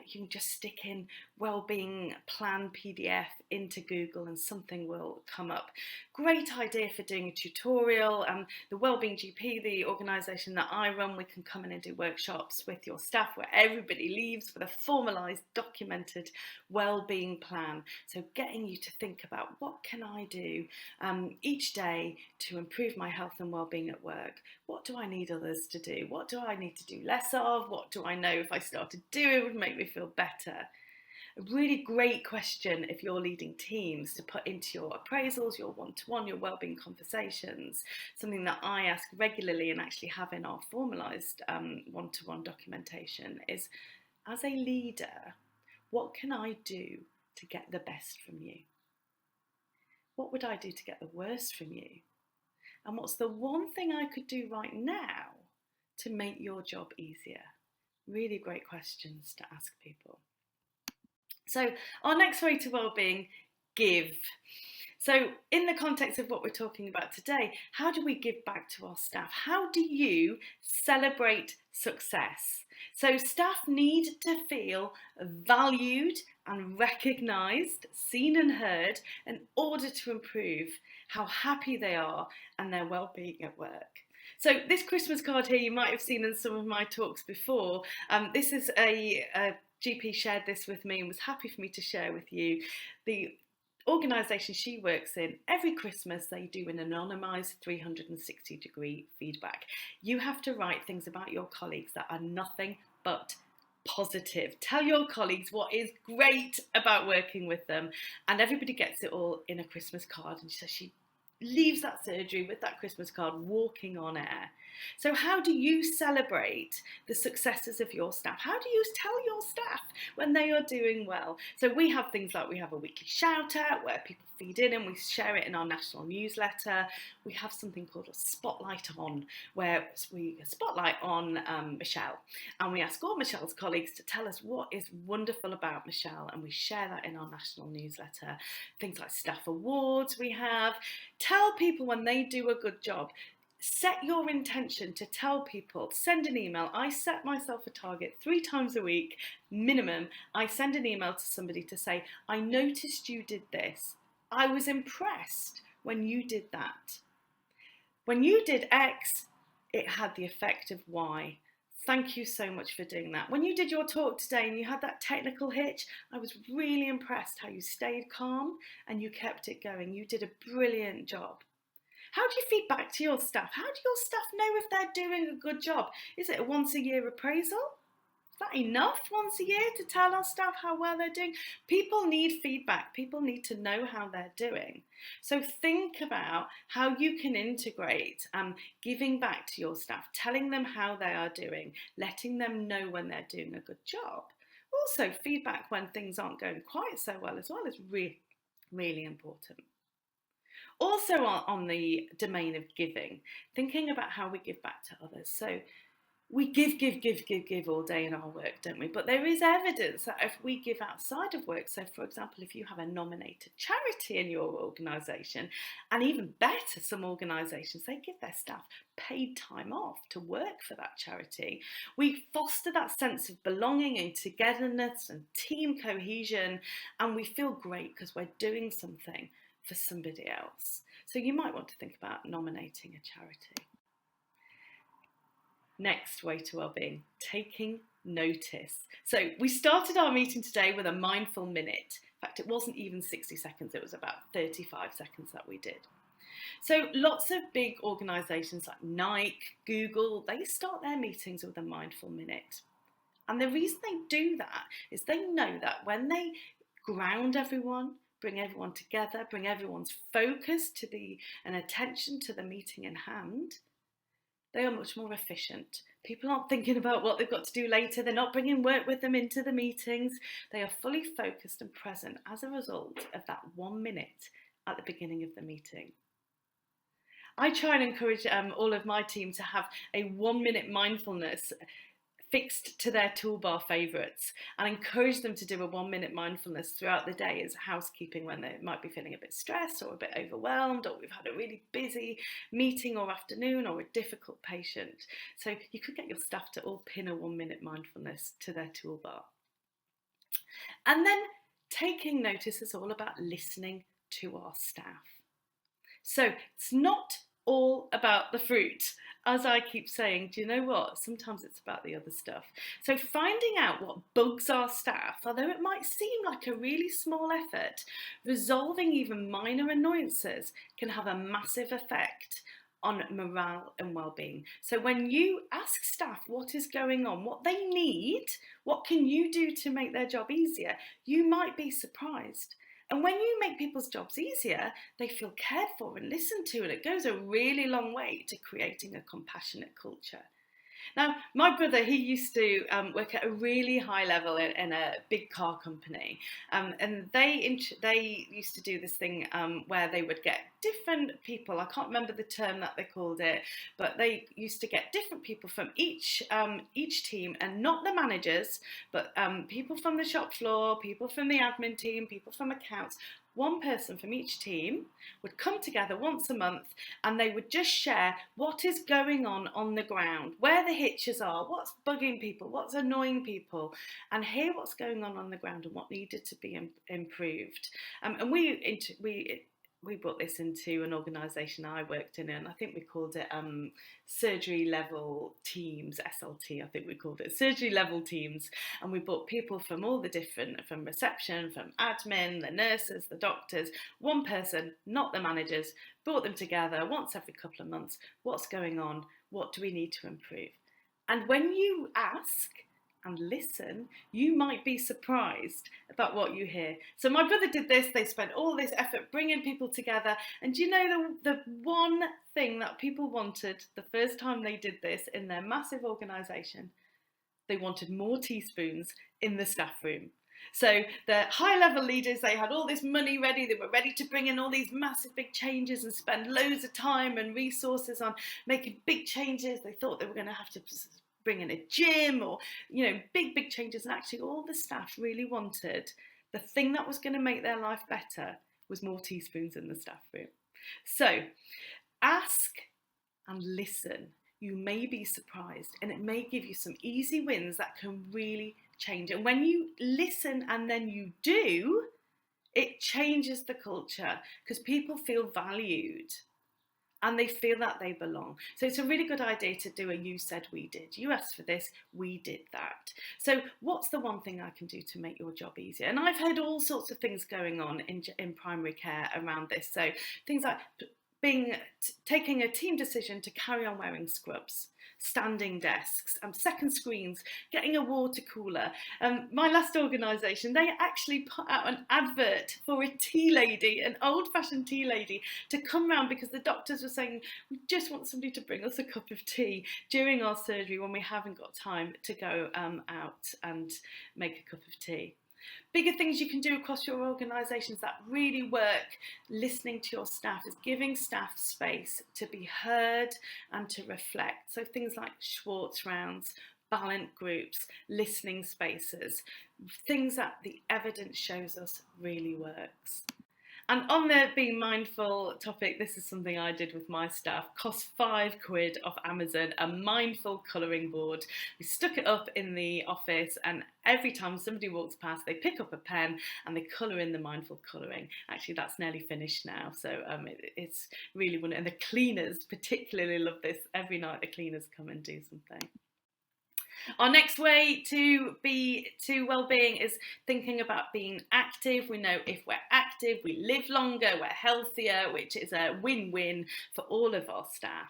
You can just stick in wellbeing plan PDF into Google and something will come up. Great idea for doing a tutorial. The Wellbeing GP, the organisation that I run, we can come in and do workshops with your staff where everybody leaves with a formalised, documented wellbeing plan. So getting you to think about what can I do each day to improve my health and wellbeing at work? What do I need others to do? What do I need to do less of? What do I know if I started doing would make me feel better? A really great question if you're leading teams to put into your appraisals, your one-to-one, your wellbeing conversations. Something that I ask regularly and actually have in our formalised one-to-one documentation is, as a leader, what can I do to get the best from you? What would I do to get the worst from you? And what's the one thing I could do right now to make your job easier? Really great questions to ask people. So our next way to wellbeing, give. So in the context of what we're talking about today, how do we give back to our staff? How do you celebrate success? So staff need to feel valued and recognised, seen and heard in order to improve how happy they are and their well-being at work. So this Christmas card here, you might have seen in some of my talks before. This is a GP shared this with me and was happy for me to share with you. The organisation she works in, every Christmas they do an anonymised 360-degree feedback. You have to write things about your colleagues that are nothing but positive. Tell your colleagues what is great about working with them, and everybody gets it all in a Christmas card. And so she leaves that surgery with that Christmas card walking on air. So how do you celebrate the successes of your staff? How do you tell your staff when they are doing well? So we have things like, we have a weekly shout out where people feed in and we share it in our national newsletter. We have something called a spotlight on, where we spotlight on Michelle, and we ask all Michelle's colleagues to tell us what is wonderful about Michelle, and we share that in our national newsletter. Things like staff awards we have. Tell people when they do a good job. Set your intention to tell people, send an email. I set myself a target 3 times a week, minimum. I send an email to somebody to say, I noticed you did this. I was impressed when you did that. When you did X, it had the effect of Y. Thank you so much for doing that. When you did your talk today and you had that technical hitch, I was really impressed how you stayed calm and you kept it going. You did a brilliant job. How do you feed back to your staff? How do your staff know if they're doing a good job? Is it a once a year appraisal? Is that enough once a year to tell our staff how well they're doing? People need feedback. People need to know how they're doing. So think about how you can integrate giving back to your staff, telling them how they are doing, letting them know when they're doing a good job. Also, feedback when things aren't going quite so well as well is really, really important. Also on the domain of giving, thinking about how we give back to others. So we give all day in our work, don't we? But there is evidence that if we give outside of work, so for example, if you have a nominated charity in your organisation, and even better, some organisations, they give their staff paid time off to work for that charity. We foster that sense of belonging and togetherness and team cohesion, and we feel great because we're doing something for somebody else. So you might want to think about nominating a charity. Next way to wellbeing, taking notice. So we started our meeting today with a mindful minute. In fact, it wasn't even 60 seconds, it was about 35 seconds that we did. So lots of big organisations like Nike, Google, they start their meetings with a mindful minute. And the reason they do that is they know that when they ground everyone, bring everyone together, bring everyone's focus to and attention to the meeting in hand, they are much more efficient. People aren't thinking about what they've got to do later. They're not bringing work with them into the meetings. They are fully focused and present as a result of that 1 minute at the beginning of the meeting. I try and encourage all of my team to have a 1 minute mindfulness fixed to their toolbar favourites, and encourage them to do a 1 minute mindfulness throughout the day as housekeeping when they might be feeling a bit stressed or a bit overwhelmed, or we've had a really busy meeting or afternoon or a difficult patient. So you could get your staff to all pin a 1 minute mindfulness to their toolbar. And then taking notice is all about listening to our staff. So it's not all about the fruit. As I keep saying, do you know what? Sometimes it's about the other stuff. So finding out what bugs our staff, although it might seem like a really small effort, resolving even minor annoyances can have a massive effect on morale and well-being. So when you ask staff what is going on, what they need, what can you do to make their job easier, you might be surprised. And when you make people's jobs easier, they feel cared for and listened to, and it goes a really long way to creating a compassionate culture. Now, my brother, he used to work at a really high level in a big car company, and they used to do this thing where they would get different people. I can't remember the term that they called it, but they used to get different people from each team, and not the managers, but people from the shop floor, people from the admin team, people from accounts. One person from each team would come together once a month, and they would just share what is going on the ground, where the hitches are, what's bugging people, what's annoying people, and hear what's going on the ground and what needed to be improved. And we brought this into an organisation I worked in, and I think we called it surgery level teams, SLT, I think we called it, surgery level teams. And we brought people from all the different, from reception, from admin, the nurses, the doctors, one person, not the managers, brought them together once every couple of months. What's going on? What do we need to improve? And when you ask and listen, you might be surprised about what you hear. So my brother did this. They spent all this effort bringing people together. And do you know the one thing that people wanted the first time they did this in their massive organisation? They wanted more teaspoons in the staff room. So the high-level leaders, they had all this money ready. They were ready to bring in all these massive big changes and spend loads of time and resources on making big changes. They thought they were going to have to bring in a gym or, you know, big changes. And actually all the staff really wanted, the thing that was going to make their life better was more teaspoons in the staff room. So ask and listen. You may be surprised, and it may give you some easy wins that can really change. And when you listen and then you do, it changes the culture because people feel valued and they feel that they belong. So it's a really good idea to do a you said, we did. You asked for this, we did that. So what's the one thing I can do to make your job easier? And I've heard all sorts of things going on in primary care around this. So things like taking a team decision to carry on wearing scrubs, standing desks, second screens, getting a water cooler. My last organisation, they actually put out an advert for a tea lady, an old-fashioned tea lady, to come round because the doctors were saying, we just want somebody to bring us a cup of tea during our surgery when we haven't got time to go out and make a cup of tea. Bigger things you can do across your organisations that really work, listening to your staff, is giving staff space to be heard and to reflect. So things like Schwartz rounds, Ballant groups, listening spaces, things that the evidence shows us really works. And on the being mindful topic, this is something I did with my staff. Cost £5 off Amazon, a mindful colouring board. We stuck it up in the office, and every time somebody walks past, they pick up a pen and they colour in the mindful colouring. Actually, that's nearly finished now, so it's really wonderful. And the cleaners particularly love this. Every night the cleaners come and do something. Our next way to well-being is thinking about being active. We know if we're active, we live longer, we're healthier, which is a win-win for all of our staff.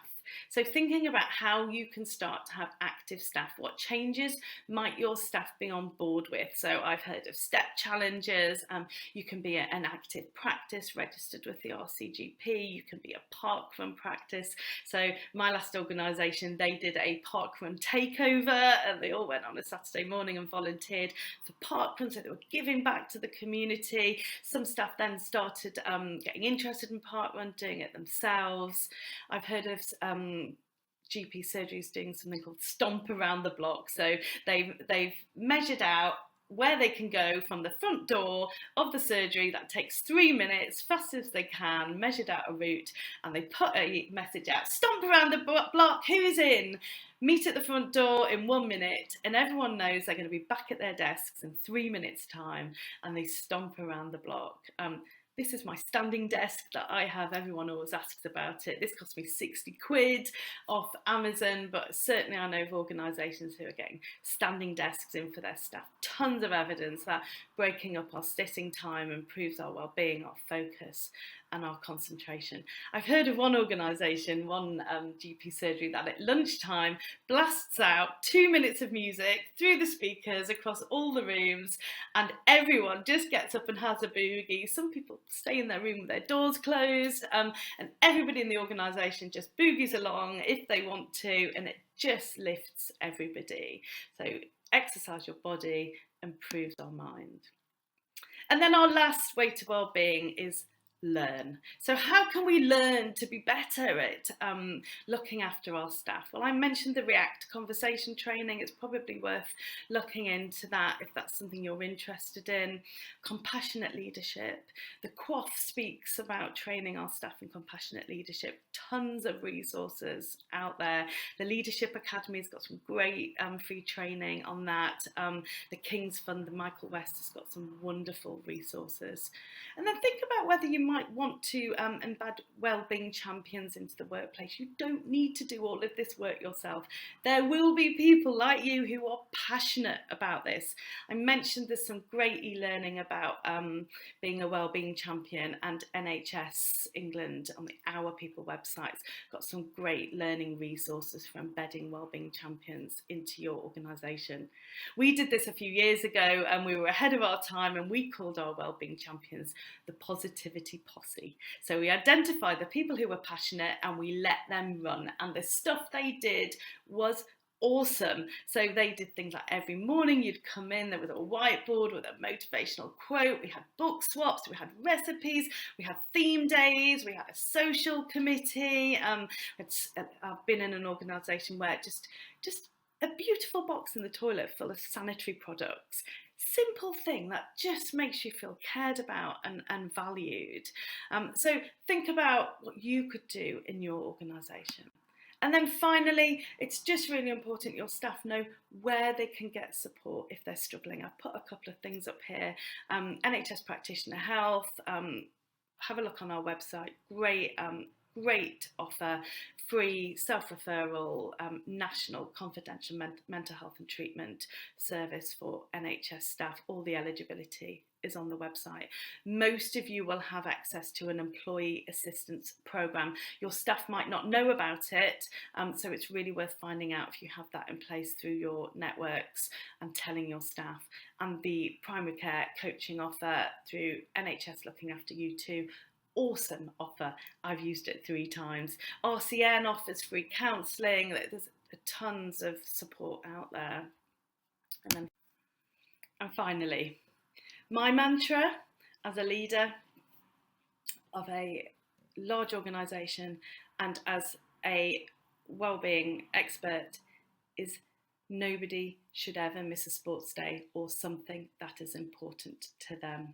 So thinking about how you can start to have active staff, what changes might your staff be on board with? So I've heard of step challenges. You can be an active practice registered with the RCGP. You can be a parkrun practice. So my last organisation, they did a parkrun takeover, and they all went on a Saturday morning and volunteered for parkrun. So they were giving back to the community. Some staff then started getting interested in parkrun, doing it themselves. I've heard of GP surgeries doing something called stomp around the block. So they've measured out where they can go from the front door of the surgery. That takes 3 minutes, fast as they can, measured out a route, and they put a message out: stomp around the block, who's in? Meet at the front door in 1 minute, and everyone knows they're going to be back at their desks in 3 minutes time, and they stomp around the block. This is my standing desk that I have. Everyone always asks about it. This cost me £60 off Amazon, but certainly I know of organisations who are getting standing desks in for their staff. Tons of evidence that breaking up our sitting time improves our well-being, our focus and our concentration. I've heard of one organisation, one GP surgery, that at lunchtime blasts out 2 minutes of music through the speakers across all the rooms, and everyone just gets up and has a boogie. Some people stay in their room with their doors closed, and everybody in the organisation just boogies along if they want to, and it just lifts everybody. So exercise your body, improves our mind. And then our last way to well-being is learn. So how can we learn to be better at looking after our staff? Well, I mentioned the React conversation training. It's probably worth looking into that if that's something you're interested in. Compassionate leadership. The QOF speaks about training our staff in compassionate leadership. Tons of resources out there. The Leadership Academy's got some great free training on that. The King's Fund, the Michael West, has got some wonderful resources. And then think about whether you might might want to embed wellbeing champions into the workplace. You don't need to do all of this work yourself. There will be people like you who are passionate about this. I mentioned there's some great e-learning about being a wellbeing champion, and NHS England on the Our People website's got some great learning resources for embedding wellbeing champions into your organisation. We did this a few years ago and we were ahead of our time, and we called our wellbeing champions the Positivity Posse. So we identified the people who were passionate and we let them run, and the stuff they did was awesome. So they did things like every morning you'd come in, there was a whiteboard with a motivational quote, we had book swaps, we had recipes, we had theme days, we had a social committee. I've been in an organisation where just a beautiful box in the toilet full of sanitary products. Simple thing that just makes you feel cared about and valued. So think about what you could do in your organisation. And then finally, it's just really important your staff know where they can get support if they're struggling. I've put a couple of things up here. NHS Practitioner Health, have a look on our website. Great offer, free self-referral, national confidential mental health and treatment service for NHS staff. All the eligibility is on the website. Most of you will have access to an employee assistance programme. Your staff might not know about it, so it's really worth finding out if you have that in place through your networks and telling your staff. And the primary care coaching offer through NHS Looking After You Too. Awesome offer. I've used it 3 times. RCN offers free counselling. There's tons of support out there. And finally, my mantra as a leader of a large organisation and as a wellbeing expert is nobody should ever miss a sports day or something that is important to them.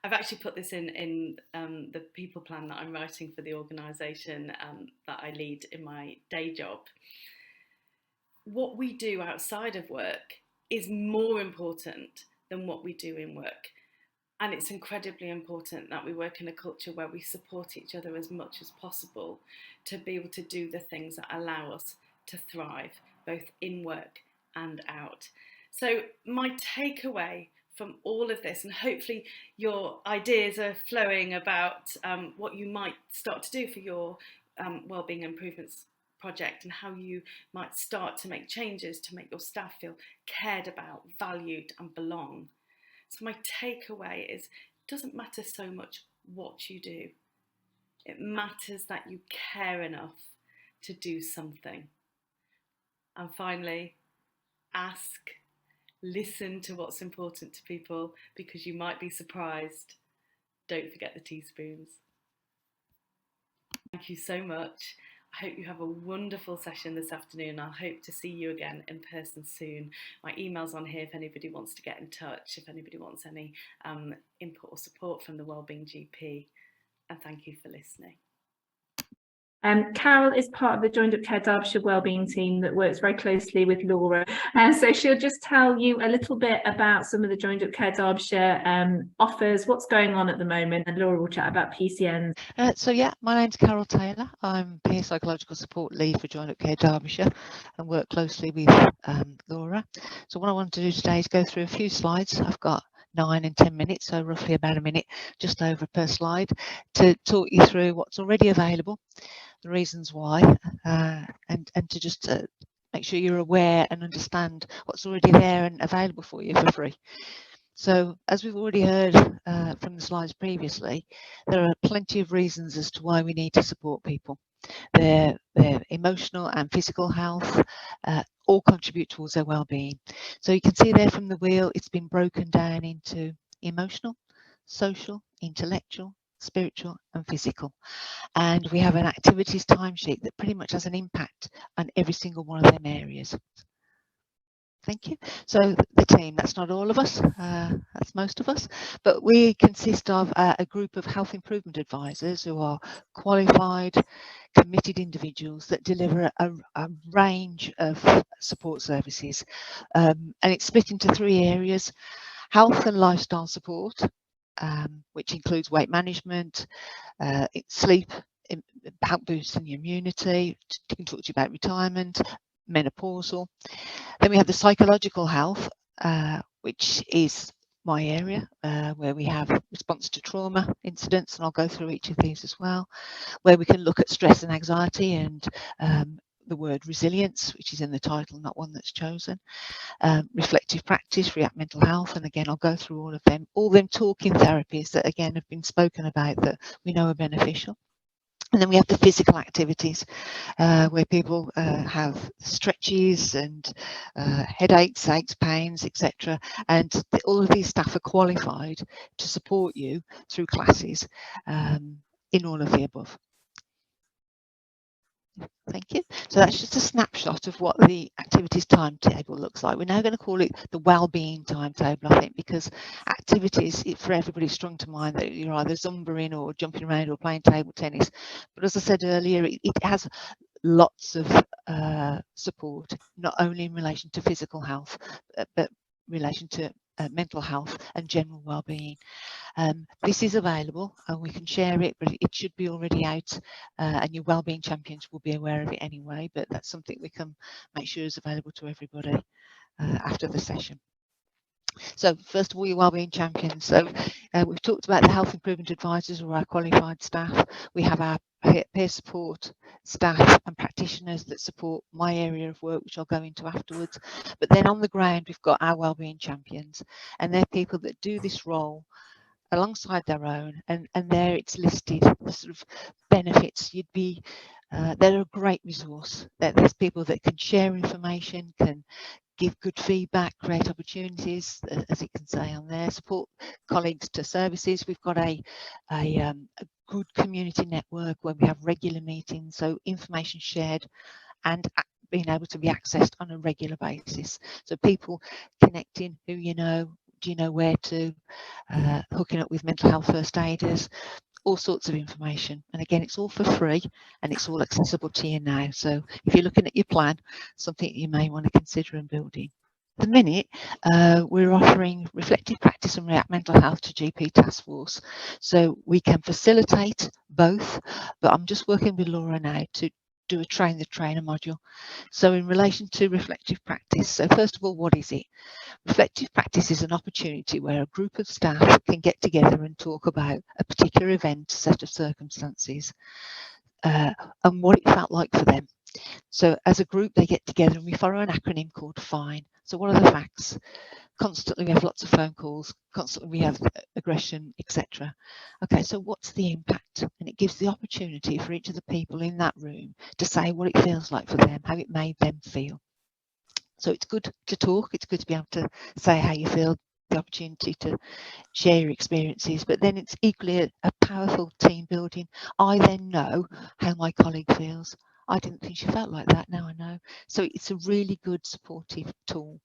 I've actually put this in the people plan that I'm writing for the organisation that I lead in my day job. What we do outside of work is more important than what we do in work. And it's incredibly important that we work in a culture where we support each other as much as possible to be able to do the things that allow us to thrive, both in work and out. So my takeaway from all of this, and hopefully your ideas are flowing about what you might start to do for your wellbeing improvements project and how you might start to make changes to make your staff feel cared about, valued and belong. So my takeaway is, it doesn't matter so much what you do. It matters that you care enough to do something. And finally, ask, listen to what's important to people, because you might be surprised. Don't forget the teaspoons. Thank you so much. I hope you have a wonderful session this afternoon. I hope to see you again in person soon. My email's on here if anybody wants to get in touch, if anybody wants any input or support from the Wellbeing GP. And thank you for listening. Carol is part of the Joined Up Care Derbyshire Wellbeing team that works very closely with Laura, and so she'll just tell you a little bit about some of the Joined Up Care Derbyshire offers, what's going on at the moment, and Laura will chat about PCNs. So yeah, my name's Carol Taylor. I'm peer psychological support lead for Joined Up Care Derbyshire and work closely with Laura. So what I want to do today is go through a few slides. I've got 9 and 10 minutes, so roughly about a minute, just over per slide, to talk you through what's already available, the reasons why, and to just make sure you're aware and understand what's already there and available for you for free. So as we've already heard from the slides previously, there are plenty of reasons as to why we need to support people. Their emotional and physical health all contribute towards their well-being. So you can see there from the wheel, it's been broken down into emotional, social, intellectual, spiritual and physical. And we have an activities timesheet that pretty much has an impact on every single one of them areas. Thank you. So the team, that's not all of us, that's most of us, but we consist of a group of health improvement advisors who are qualified, committed individuals that deliver a range of support services. And it's split into 3 areas: health and lifestyle support, which includes weight management, sleep, help boosting your immunity. We can talk to you about retirement, menopausal. Then we have the psychological health, which is my area, where we have response to trauma incidents, and I'll go through each of these as well, where we can look at stress and anxiety and the word resilience, which is in the title, not one that's chosen. Reflective practice, React mental health, and again I'll go through all them talking therapies that again have been spoken about that we know are beneficial. And then we have the physical activities, where people have stretches and headaches, aches, pains, etc. And all of these staff are qualified to support you through classes in all of the above. Thank you. So that's just a snapshot of what the activities timetable looks like. We're now going to call it the wellbeing timetable, I think, because activities, for everybody, sprung to mind that you're either zumbering or jumping around or playing table tennis. But as I said earlier, it has lots of support, not only in relation to physical health, but in relation to mental health and general well-being. This is available and we can share it, but it should be already out, and your wellbeing champions will be aware of it anyway, but that's something we can make sure is available to everybody after the session. So first of all, your wellbeing champions. So we've talked about the health improvement advisors, or our qualified staff. We have our peer support staff and practitioners that support my area of work, which I'll go into afterwards. But then on the ground, we've got our wellbeing champions, and they're people that do this role alongside their own, and there it's listed the sort of benefits. They're a great resource. There's people that can share information, can give good feedback, create opportunities, as it can say on there, support colleagues to services. We've got a good community network where we have regular meetings, so information shared and being able to be accessed on a regular basis. So people connecting who you know, do you know where to, hooking up with mental health first aiders, all sorts of information. And again, it's all for free and it's all accessible to you now. So if you're looking at your plan, something you may want to consider and build in. At the minute, we're offering reflective practice and React mental health to GP task force. So we can facilitate both, but I'm just working with Laura now to do a train the trainer module. So in relation to reflective practice, so first of all, what is it? Reflective practice is an opportunity where a group of staff can get together and talk about a particular event, set of circumstances, and what it felt like for them. So as a group, they get together and we follow an acronym called FINE. So what are the facts? Constantly we have lots of phone calls, constantly we have aggression, etc. Okay, so what's the impact? And it gives the opportunity for each of the people in that room to say what it feels like for them, how it made them feel. So it's good to talk, it's good to be able to say how you feel, the opportunity to share your experiences, but then it's equally a powerful team building. I then know how my colleague feels. I didn't think she felt like that, now I know. So it's a really good supportive tool.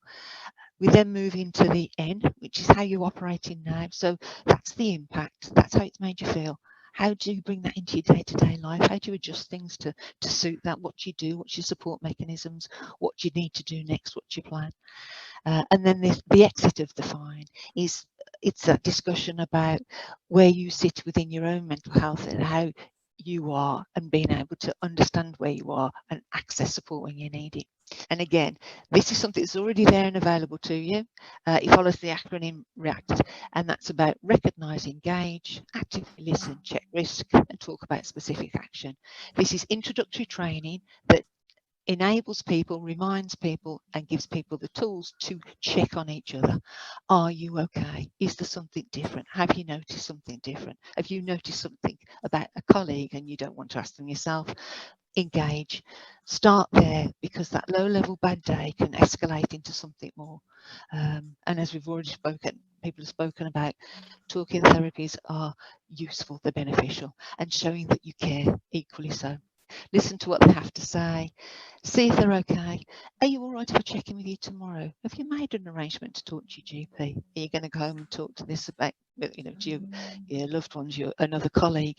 We then move into the N, which is how you're operating now. So that's the impact, that's how it's made you feel. How do you bring that into your day-to-day life? How do you adjust things to suit that? What do you do? What's your support mechanisms? What do you need to do next? What's your plan? And then the exit of the FINE is, it's a discussion about where you sit within your own mental health and how you are, and being able to understand where you are and access support when you need it. And again, this is something that's already there and available to you. It follows the acronym REACT, and that's about recognise, engage, actively listen, check risk, and talk about specific action. This is introductory training that enables people, reminds people, and gives people the tools to check on each other. Are you okay? Is there something different? Have you noticed something different? Have you noticed something about a colleague and you don't want to ask them yourself? Engage. Start there, because that low-level bad day can escalate into something more. And as we've already spoken, people have spoken about, talking therapies are useful, they're beneficial, and showing that you care equally so. listen to what they have to say, see if they're okay. Are you all right if I check in with you tomorrow? Have you made an arrangement to talk to your GP? Are you going to go home and talk to this about, you know, to your loved ones, another colleague?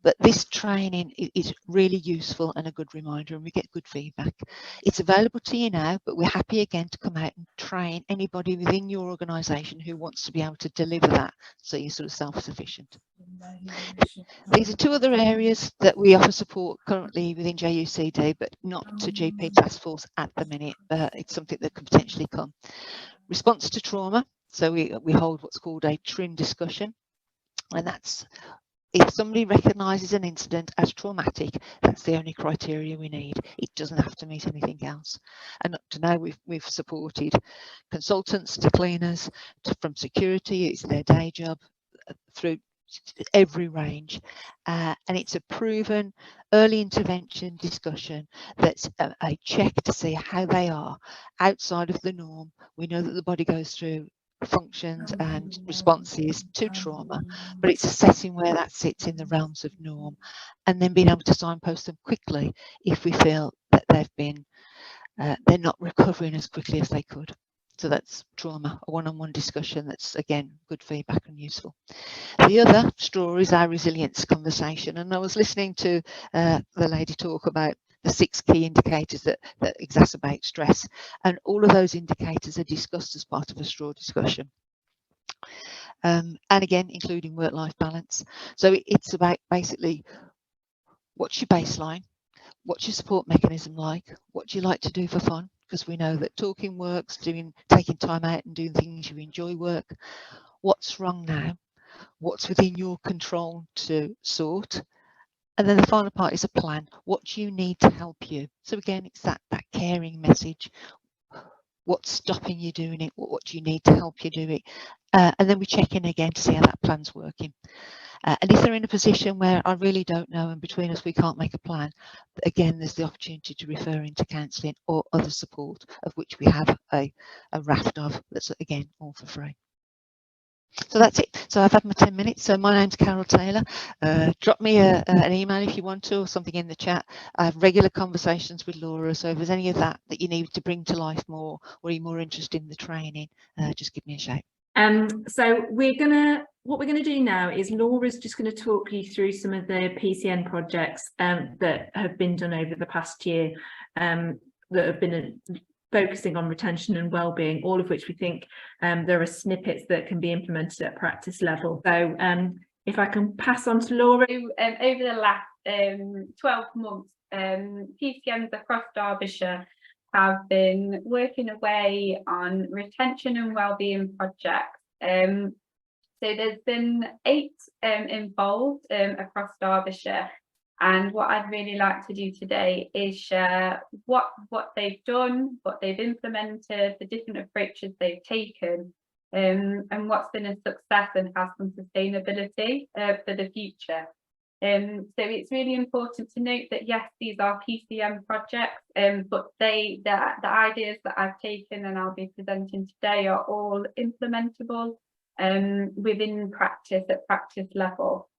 But this training is really useful and a good reminder, and we get good feedback. It's available to you now, but we're happy again to come out and train anybody within your organisation who wants to be able to deliver that, so you're sort of self-sufficient. These are two other areas that we offer support currently within JUCD, but not to GP Task Force at the minute. It's something that could potentially come. Response to trauma. So we hold what's called a TRIM discussion, and that's if somebody recognises an incident as traumatic, that's the only criteria we need. It doesn't have to meet anything else. And up to now, we've supported consultants to cleaners, from security, it's their day job, through every range. And it's a proven early intervention discussion that's a check to see how they are outside of the norm. We know that the body goes through functions and responses to trauma, but it's assessing where that sits in the realms of norm, and then being able to signpost them quickly if we feel that they're not recovering as quickly as they could. So that's trauma, a one-on-one discussion that's, again, good feedback and useful. The other straw is our resilience conversation, and I was listening to the lady talk about the 6 key indicators that exacerbate stress, and all of those indicators are discussed as part of a straw discussion, and again including work-life balance. So it's about basically, what's your baseline, what's your support mechanism like, what do you like to do for fun, because we know that talking works, taking time out and doing things you enjoy work. What's wrong now, what's within your control to sort. And then the final part is a plan. What do you need to help you? So again, it's that caring message. What's stopping you doing it? What do you need to help you do it? And then we check in again to see how that plan's working. And if they're in a position where I really don't know, and between us we can't make a plan, again, there's the opportunity to refer into counselling or other support, of which we have a raft of, that's again all for free. So that's it. So I've had my 10 minutes. So my name's Carol Taylor. Drop me an email if you want to, or something in the chat. I have regular conversations with Laura. So if there's any of that you need to bring to life more, or you're more interested in the training, just give me a shout. So what we're gonna do now is Laura's just going to talk you through some of the PCN projects that have been done over the past year, that have been focusing on retention and wellbeing, all of which we think there are snippets that can be implemented at practice level. So if I can pass on to Laura. Over the last 12 months, PCNs across Derbyshire have been working away on retention and wellbeing projects. So there's been 8 involved across Derbyshire. And what I'd really like to do today is share what they've done, what they've implemented, the different approaches they've taken, and what's been a success and has some sustainability for the future. So it's really important to note that yes, these are PCN projects, but the ideas that I've taken and I'll be presenting today are all implementable within practice at practice level.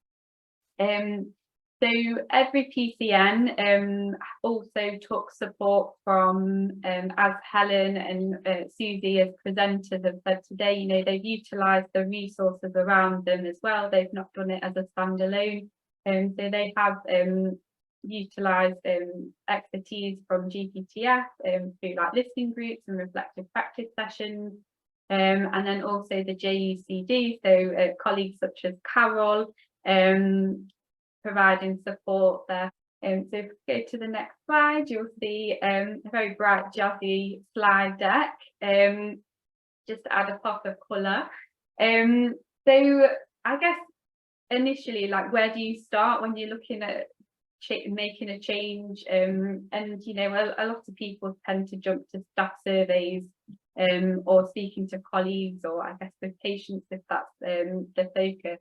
So every PCN also took support from, as Helen and Susie as presenters have said today, you know, they've utilised the resources around them as well. They've not done it as a standalone. So they have utilised expertise from GPTF through like listening groups and reflective practice sessions. And then also the JUCD, so colleagues such as Carol, providing support there. So if we go to the next slide, you'll see a very bright, jazzy slide deck, just to add a pop of colour. So I guess initially, like, where do you start when you're looking at making a change? And you know, a lot of people tend to jump to staff surveys or speaking to colleagues, or I guess with patients if that's the focus,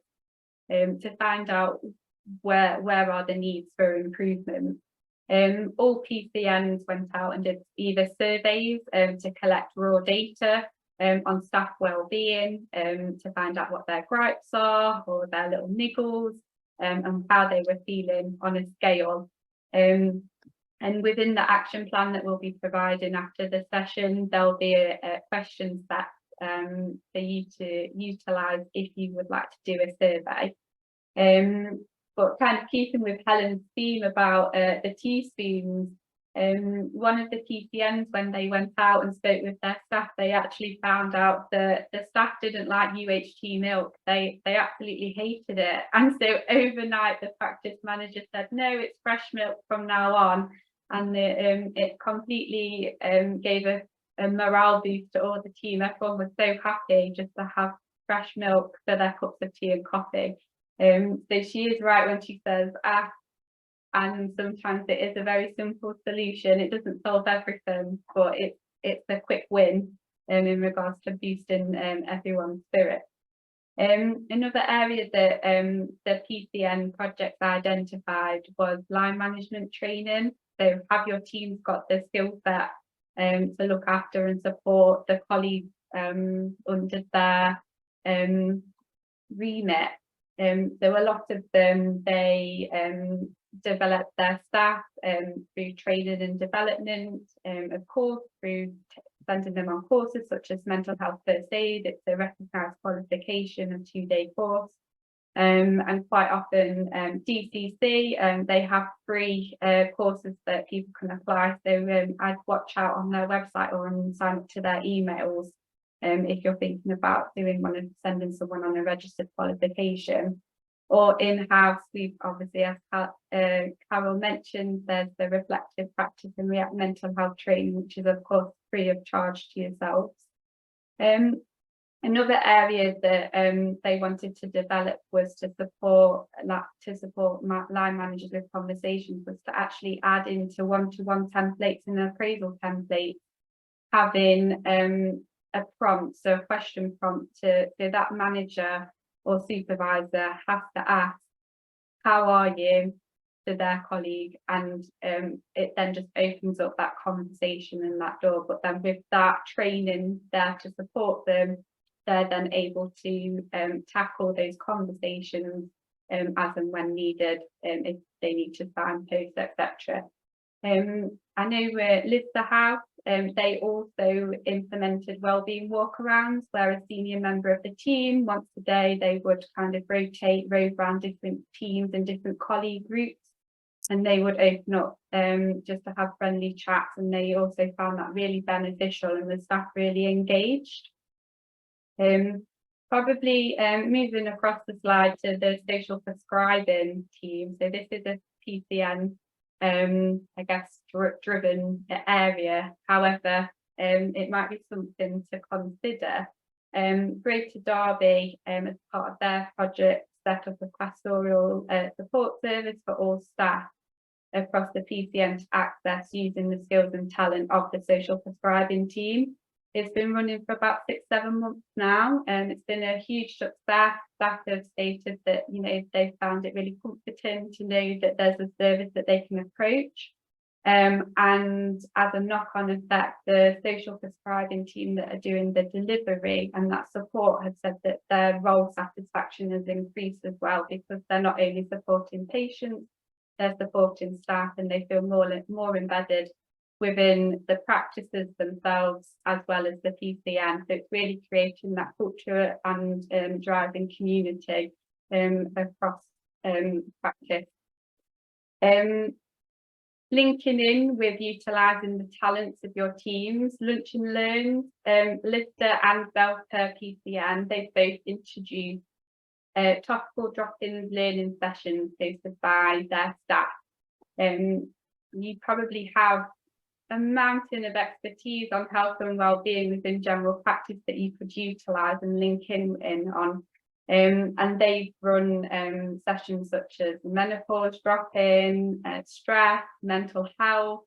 to find out where are the needs for improvement. All PCNs went out and did either surveys to collect raw data on staff wellbeing, to find out what their gripes are or their little niggles, and how they were feeling on a scale. And within the action plan that we'll be providing after the session, there'll be a question set for you to utilise if you would like to do a survey. But kind of keeping with Helen's theme about the teaspoons, one of the PCNs, when they went out and spoke with their staff, they actually found out that the staff didn't like UHT milk. They absolutely hated it. And so overnight, the practice manager said, no, it's fresh milk from now on. And it completely gave a morale boost to all the team. Everyone was so happy just to have fresh milk for their cups of tea and coffee. So she is right when she says ask, and sometimes it is a very simple solution. It doesn't solve everything, but it's a quick win in regards to boosting everyone's spirit. Another area that the PCN project identified was line management training. So have your teams got the skill set to look after and support the colleagues under their remit. So a lot of them, they develop their staff through training and development, of course, through sending them on courses such as mental health first aid. It's a recognised qualification, a 2-day course. And quite often DCC, they have free courses that people can apply. So I'd watch out on their website or sign up to their emails if you're thinking about doing one and sending someone on a registered qualification. Or in-house, we've obviously, as Carol mentioned, there's the reflective practice and React mental health training, which is of course free of charge to yourselves. Another area that they wanted to develop was to support line managers with conversations, was to actually add into one-to-one templates and appraisal templates, having a prompt, so a question prompt so that manager or supervisor has to ask, how are you, to their colleague, and it then just opens up that conversation and that door. But then with that training there to support them, they're then able to tackle those conversations as and when needed, if they need to signpost, etc. I know Lister House, they also implemented wellbeing walkarounds, where a senior member of the team, once a day, they would kind of rotate around different teams and different colleague groups, and they would open up just to have friendly chats, and they also found that really beneficial and the staff really engaged. Probably moving across the slide to the social prescribing team. So this is a PCN I guess driven area. However, it might be something to consider. Greater Derby, as part of their project, set up a pastoral support service for all staff across the PCN to access using the skills and talent of the social prescribing team. It's been running for about 6-7 months now, and it's been a huge success. Staff have stated that, you know, they found it really comforting to know that there's a service that they can approach. And as a knock-on effect, the social prescribing team that are doing the delivery and that support have said that their role satisfaction has increased as well, because they're not only supporting patients, they're supporting staff, and they feel more embedded within the practices themselves as well as the PCN. So it's really creating that culture and driving community across practice. Linking in with utilising the talents of your teams, Lunch and Learn, Lister and Belper PCN, they've both introduced topical drop-in learning sessions hosted by their staff. You probably have a mountain of expertise on health and well-being within general practice that you could utilise and link in on. And they've run sessions such as menopause drop-in, stress, mental health,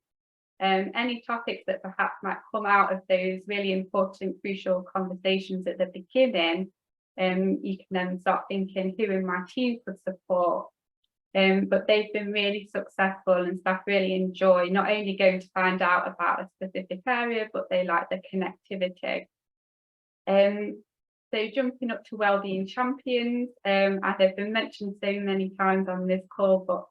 any topics that perhaps might come out of those really important, crucial conversations at the beginning. You can then start thinking, who in my team could support? But they've been really successful, and staff really enjoy not only going to find out about a specific area, but they like the connectivity. So jumping up to Wellbeing Champions, as they've been mentioned so many times on this call, but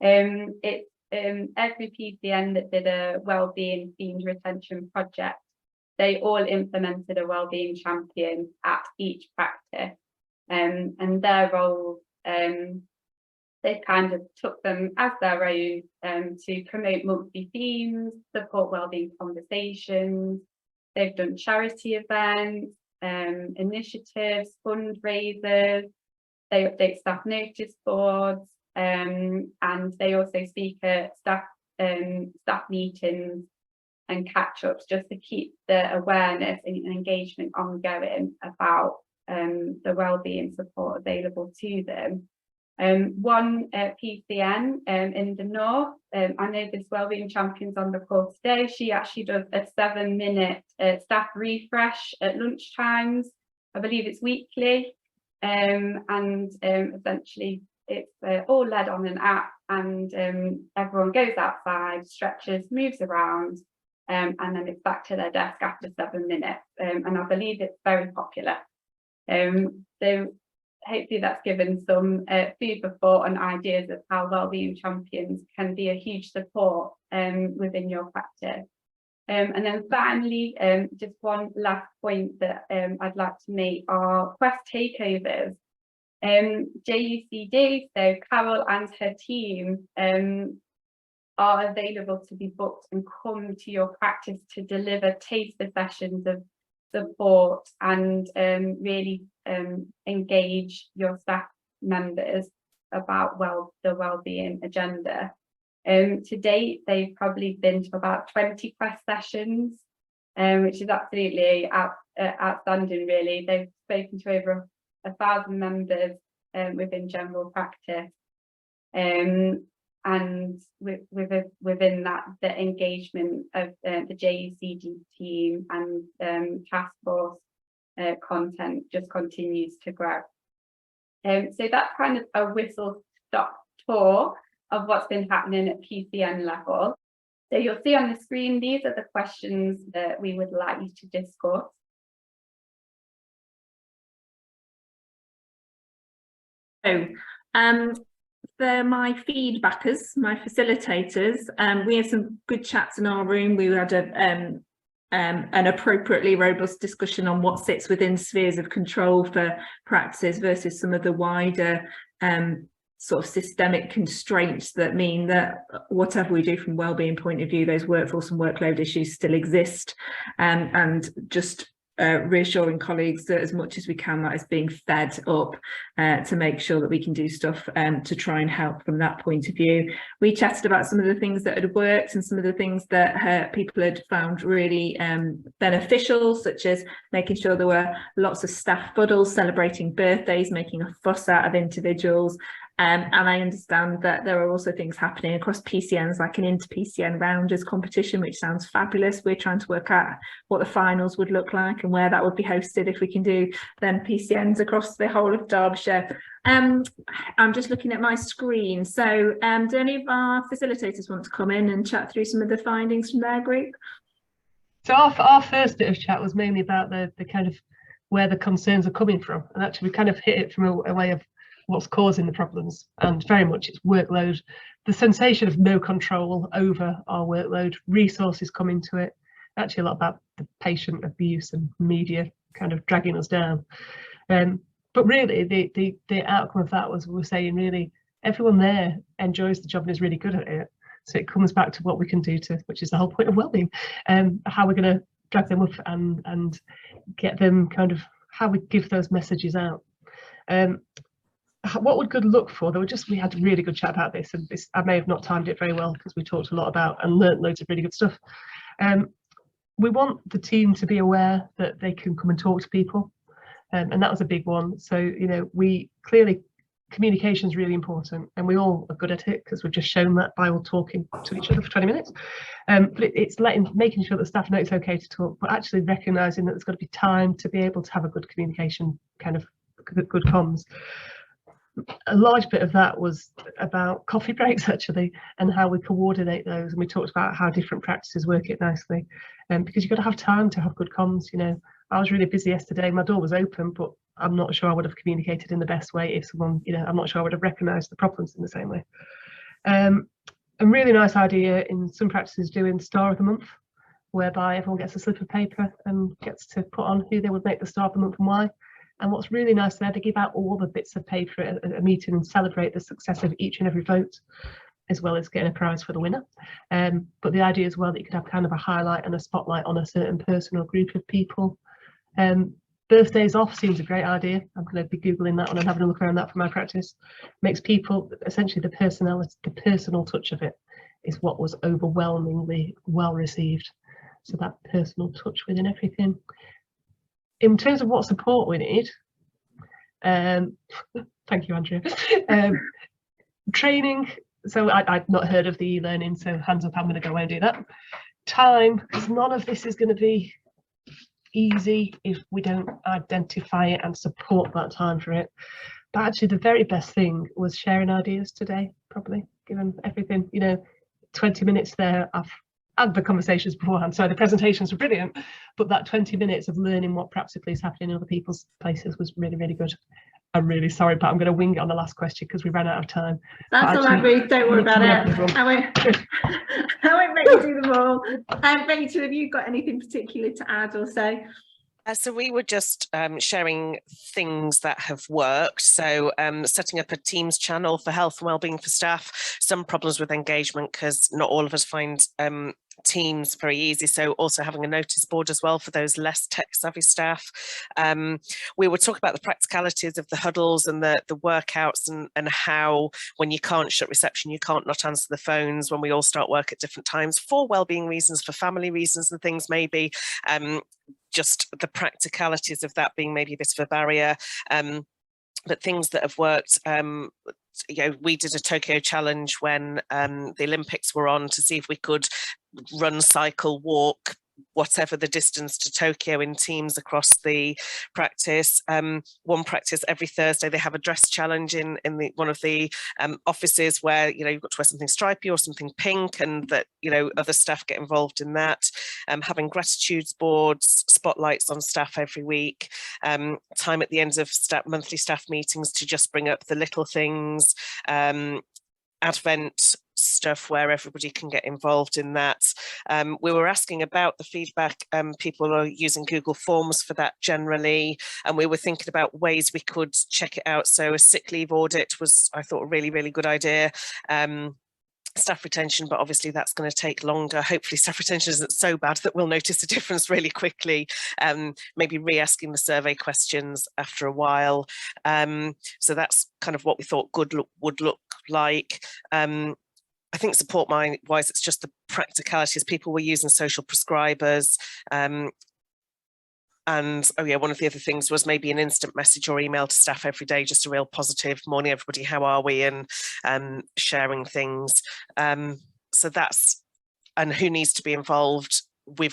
it's every PCN that did a wellbeing themed retention project, they all implemented a wellbeing champion at each practice, and their roles, they kind of took them as their own, to promote monthly themes, support wellbeing conversations. They've done charity events, initiatives, fundraisers. They update staff notice boards, and they also speak at staff meetings and catch-ups, just to keep the awareness and engagement ongoing about the wellbeing support available to them. One PCN in the north, I know this wellbeing champion's on the call today. She actually does a 7-minute staff refresh at lunchtimes. I believe it's weekly, and essentially it's all led on an app, and everyone goes outside, stretches, moves around, and then it's back to their desk after 7 minutes, and I believe it's very popular. So hopefully that's given some food for thought and ideas of how wellbeing champions can be a huge support within your practice. And then finally, just one last point that I'd like to make are quest takeovers. JUCD, so Carol and her team are available to be booked and come to your practice to deliver taster sessions of support and really engage your staff members about the wellbeing agenda. To date, they've probably been to about 20 quest sessions, which is absolutely outstanding, really. They've spoken to over 1,000 members within general practice, and within that, the engagement of the JUCD team and task force content just continues to grow. So that's kind of a whistle-stop tour of what's been happening at PCN level. So you'll see on the screen, these are the questions that we would like you to discuss. So, for my feedbackers, my facilitators, we had some good chats in our room. We had an appropriately robust discussion on what sits within spheres of control for practices versus some of the wider sort of systemic constraints that mean that whatever we do from wellbeing point of view, those workforce and workload issues still exist, and just reassuring colleagues that as much as we can, that is being fed up to make sure that we can do stuff to try and help from that point of view. We chatted about some of the things that had worked and some of the things that people had found really beneficial, such as making sure there were lots of staff fuddles, celebrating birthdays, making a fuss out of individuals. And I understand that there are also things happening across PCNs, like an inter-PCN rounders competition, which sounds fabulous. We're trying to work out what the finals would look like and where that would be hosted if we can do then PCNs across the whole of Derbyshire. I'm just looking at my screen. So do any of our facilitators want to come in and chat through some of the findings from their group? So our first bit of chat was mainly about the kind of where the concerns are coming from. And actually we kind of hit it from a way of what's causing the problems, and very much it's workload, the sensation of no control over our workload, resources coming to it, actually a lot about the patient abuse and media kind of dragging us down. But really the outcome of that was, we were saying really everyone there enjoys the job and is really good at it. So it comes back to what we can do to, which is the whole point of wellbeing, how we're going to drag them up and get them kind of, how we give those messages out. What would good look for? We had a really good chat about this, and I may have not timed it very well because we talked a lot about and learnt loads of really good stuff. We want the team to be aware that they can come and talk to people, and that was a big one. So, you know, we clearly, communication is really important, and we all are good at it because we've just shown that by all talking to each other for 20 minutes. But it's making sure that staff know it's okay to talk, but actually recognising that there's got to be time to be able to have a good communication, kind of good comms. A large bit of that was about coffee breaks actually, and how we coordinate those, and we talked about how different practices work it nicely, because you've got to have time to have good comms. You know, I was really busy yesterday, my door was open, but I'm not sure I would have communicated in the best way if someone, you know, I'm not sure I would have recognised the problems in the same way. And a really nice idea in some practices doing Star of the Month, whereby everyone gets a slip of paper and gets to put on who they would make the Star of the Month and why. And what's really nice there, they give out all the bits of paper at a meeting and celebrate the success of each and every vote, as well as getting a prize for the winner. But the idea as well that you could have kind of a highlight and a spotlight on a certain person or group of people. Birthdays off seems a great idea. I'm going to be Googling that one and having a look around that for my practice. Makes people, essentially the personality, the personal touch of it is what was overwhelmingly well received. So that personal touch within everything. In terms of what support we need, thank you, Andrea. Training, so I've not heard of the e-learning, so hands up, I'm going to go away and do that. Time, because none of this is going to be easy if we don't identify it and support that time for it. But actually the very best thing was sharing ideas today, probably, given everything, you know, 20 minutes there. I've had the conversations beforehand, so the presentations were brilliant, but that 20 minutes of learning what practically is happening in other people's places was really, really good. I'm really sorry, but I'm going to wing it on the last question because we ran out of time. That's all right, Ruth, don't worry about it. I won't make you do them all. Rachel, have you got anything particular to add or say? So we were just sharing things that have worked. So setting up a Teams channel for health and wellbeing for staff. Some problems with engagement because not all of us find Teams very easy. So also having a notice board as well for those less tech savvy staff. We were talking about the practicalities of the huddles and the workouts and how when you can't shut reception, you can't not answer the phones when we all start work at different times for wellbeing reasons, for family reasons and things maybe. Just the practicalities of that being maybe a bit of a barrier, but things that have worked. You know, we did a Tokyo challenge when the Olympics were on to see if we could run, cycle, walk, whatever the distance to Tokyo in teams across the practice. One practice every Thursday they have a dress challenge in one of the offices where, you know, you've got to wear something stripy or something pink, and that, you know, other staff get involved in that. Having gratitudes boards, spotlights on staff every week, time at the end of monthly staff meetings to just bring up the little things, Advent stuff where everybody can get involved in that. We were asking about the feedback. People are using Google Forms for that generally, and we were thinking about ways we could check it out. So a sick leave audit was, I thought, a really, really good idea. Staff retention, but obviously that's going to take longer. Hopefully staff retention isn't so bad that we'll notice a difference really quickly. Maybe re-asking the survey questions after a while. So that's kind of what we thought good would look like. I think support wise, it's just the practicalities. People were using social prescribers. And oh yeah, one of the other things was maybe an instant message or email to staff every day, just a real positive morning, everybody, how are we, and sharing things. So that's, and who needs to be involved. We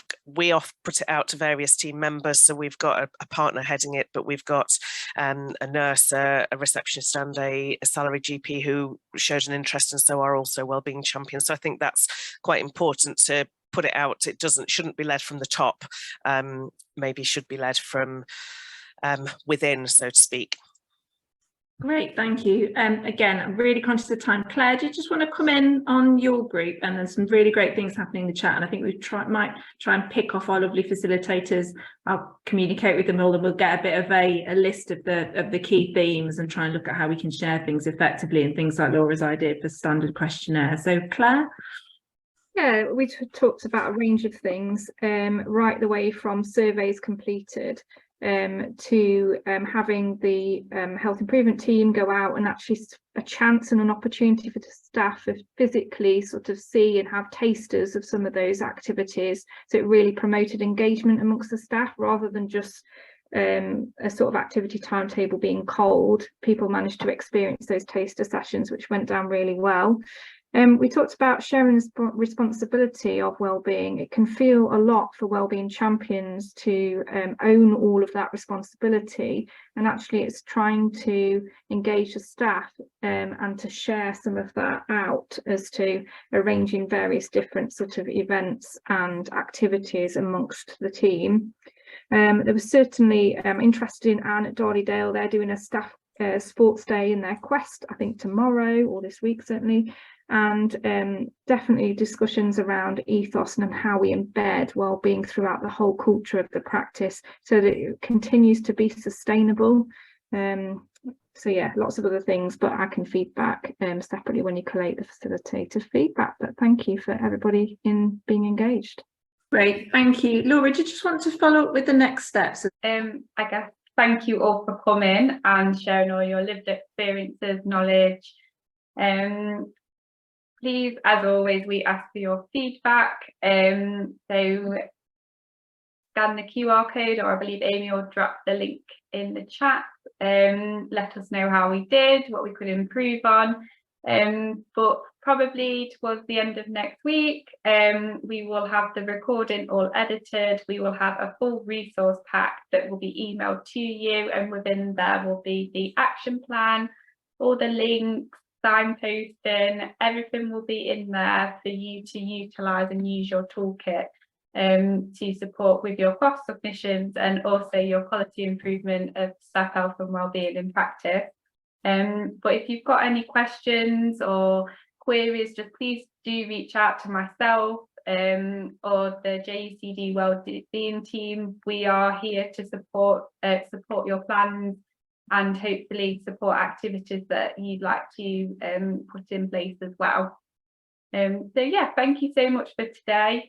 put it out to various team members, so we've got a partner heading it, but we've got a nurse, a receptionist and a salary GP who showed an interest and so are also wellbeing champions. So I think that's quite important to put it out. It shouldn't be led from the top, maybe should be led from within, so to speak. Great, thank you. Again, I'm really conscious of time. Claire, do you just want to come in on your group? And there's some really great things happening in the chat, and I think we might try and pick off our lovely facilitators. I'll communicate with them all, and we'll get a bit of a list of the key themes and try and look at how we can share things effectively and things like Laura's idea for standard questionnaire. So Claire? Yeah, we talked about a range of things, right the way from surveys completed to having the health improvement team go out and actually a chance and an opportunity for the staff to physically sort of see and have tasters of some of those activities. So it really promoted engagement amongst the staff rather than just a sort of activity timetable being cold. People managed to experience those taster sessions, which went down really well. We talked about sharing responsibility of wellbeing. It can feel a lot for wellbeing champions to own all of that responsibility, and actually it's trying to engage the staff and to share some of that out as to arranging various different sort of events and activities amongst the team. There was certainly interest in Anne at Darley-Dale. They're doing a staff sports day in their Quest, I think tomorrow or this week certainly. and definitely discussions around ethos and how we embed wellbeing throughout the whole culture of the practice so that it continues to be sustainable. So yeah, lots of other things, but I can feedback separately when you collate the facilitated feedback. But thank you for everybody in being engaged. Great, thank you. Laura, do you just want to follow up with the next steps? I guess thank you all for coming and sharing all your lived experiences, knowledge. Please, as always, we ask for your feedback. So scan the QR code, or I believe Amy will drop the link in the chat. Let us know how we did, what we could improve on. But probably towards the end of next week, we will have the recording all edited. We will have a full resource pack that will be emailed to you, and within there will be the action plan, all the links, signposting, everything will be in there for you to utilise and use your toolkit to support with your cross submissions and also your quality improvement of staff health and wellbeing in practice. But if you've got any questions or queries, just please do reach out to myself or the JCD Wellbeing team. We are here to support your plans and hopefully support activities that you'd like to put in place as well. So yeah, thank you so much for today.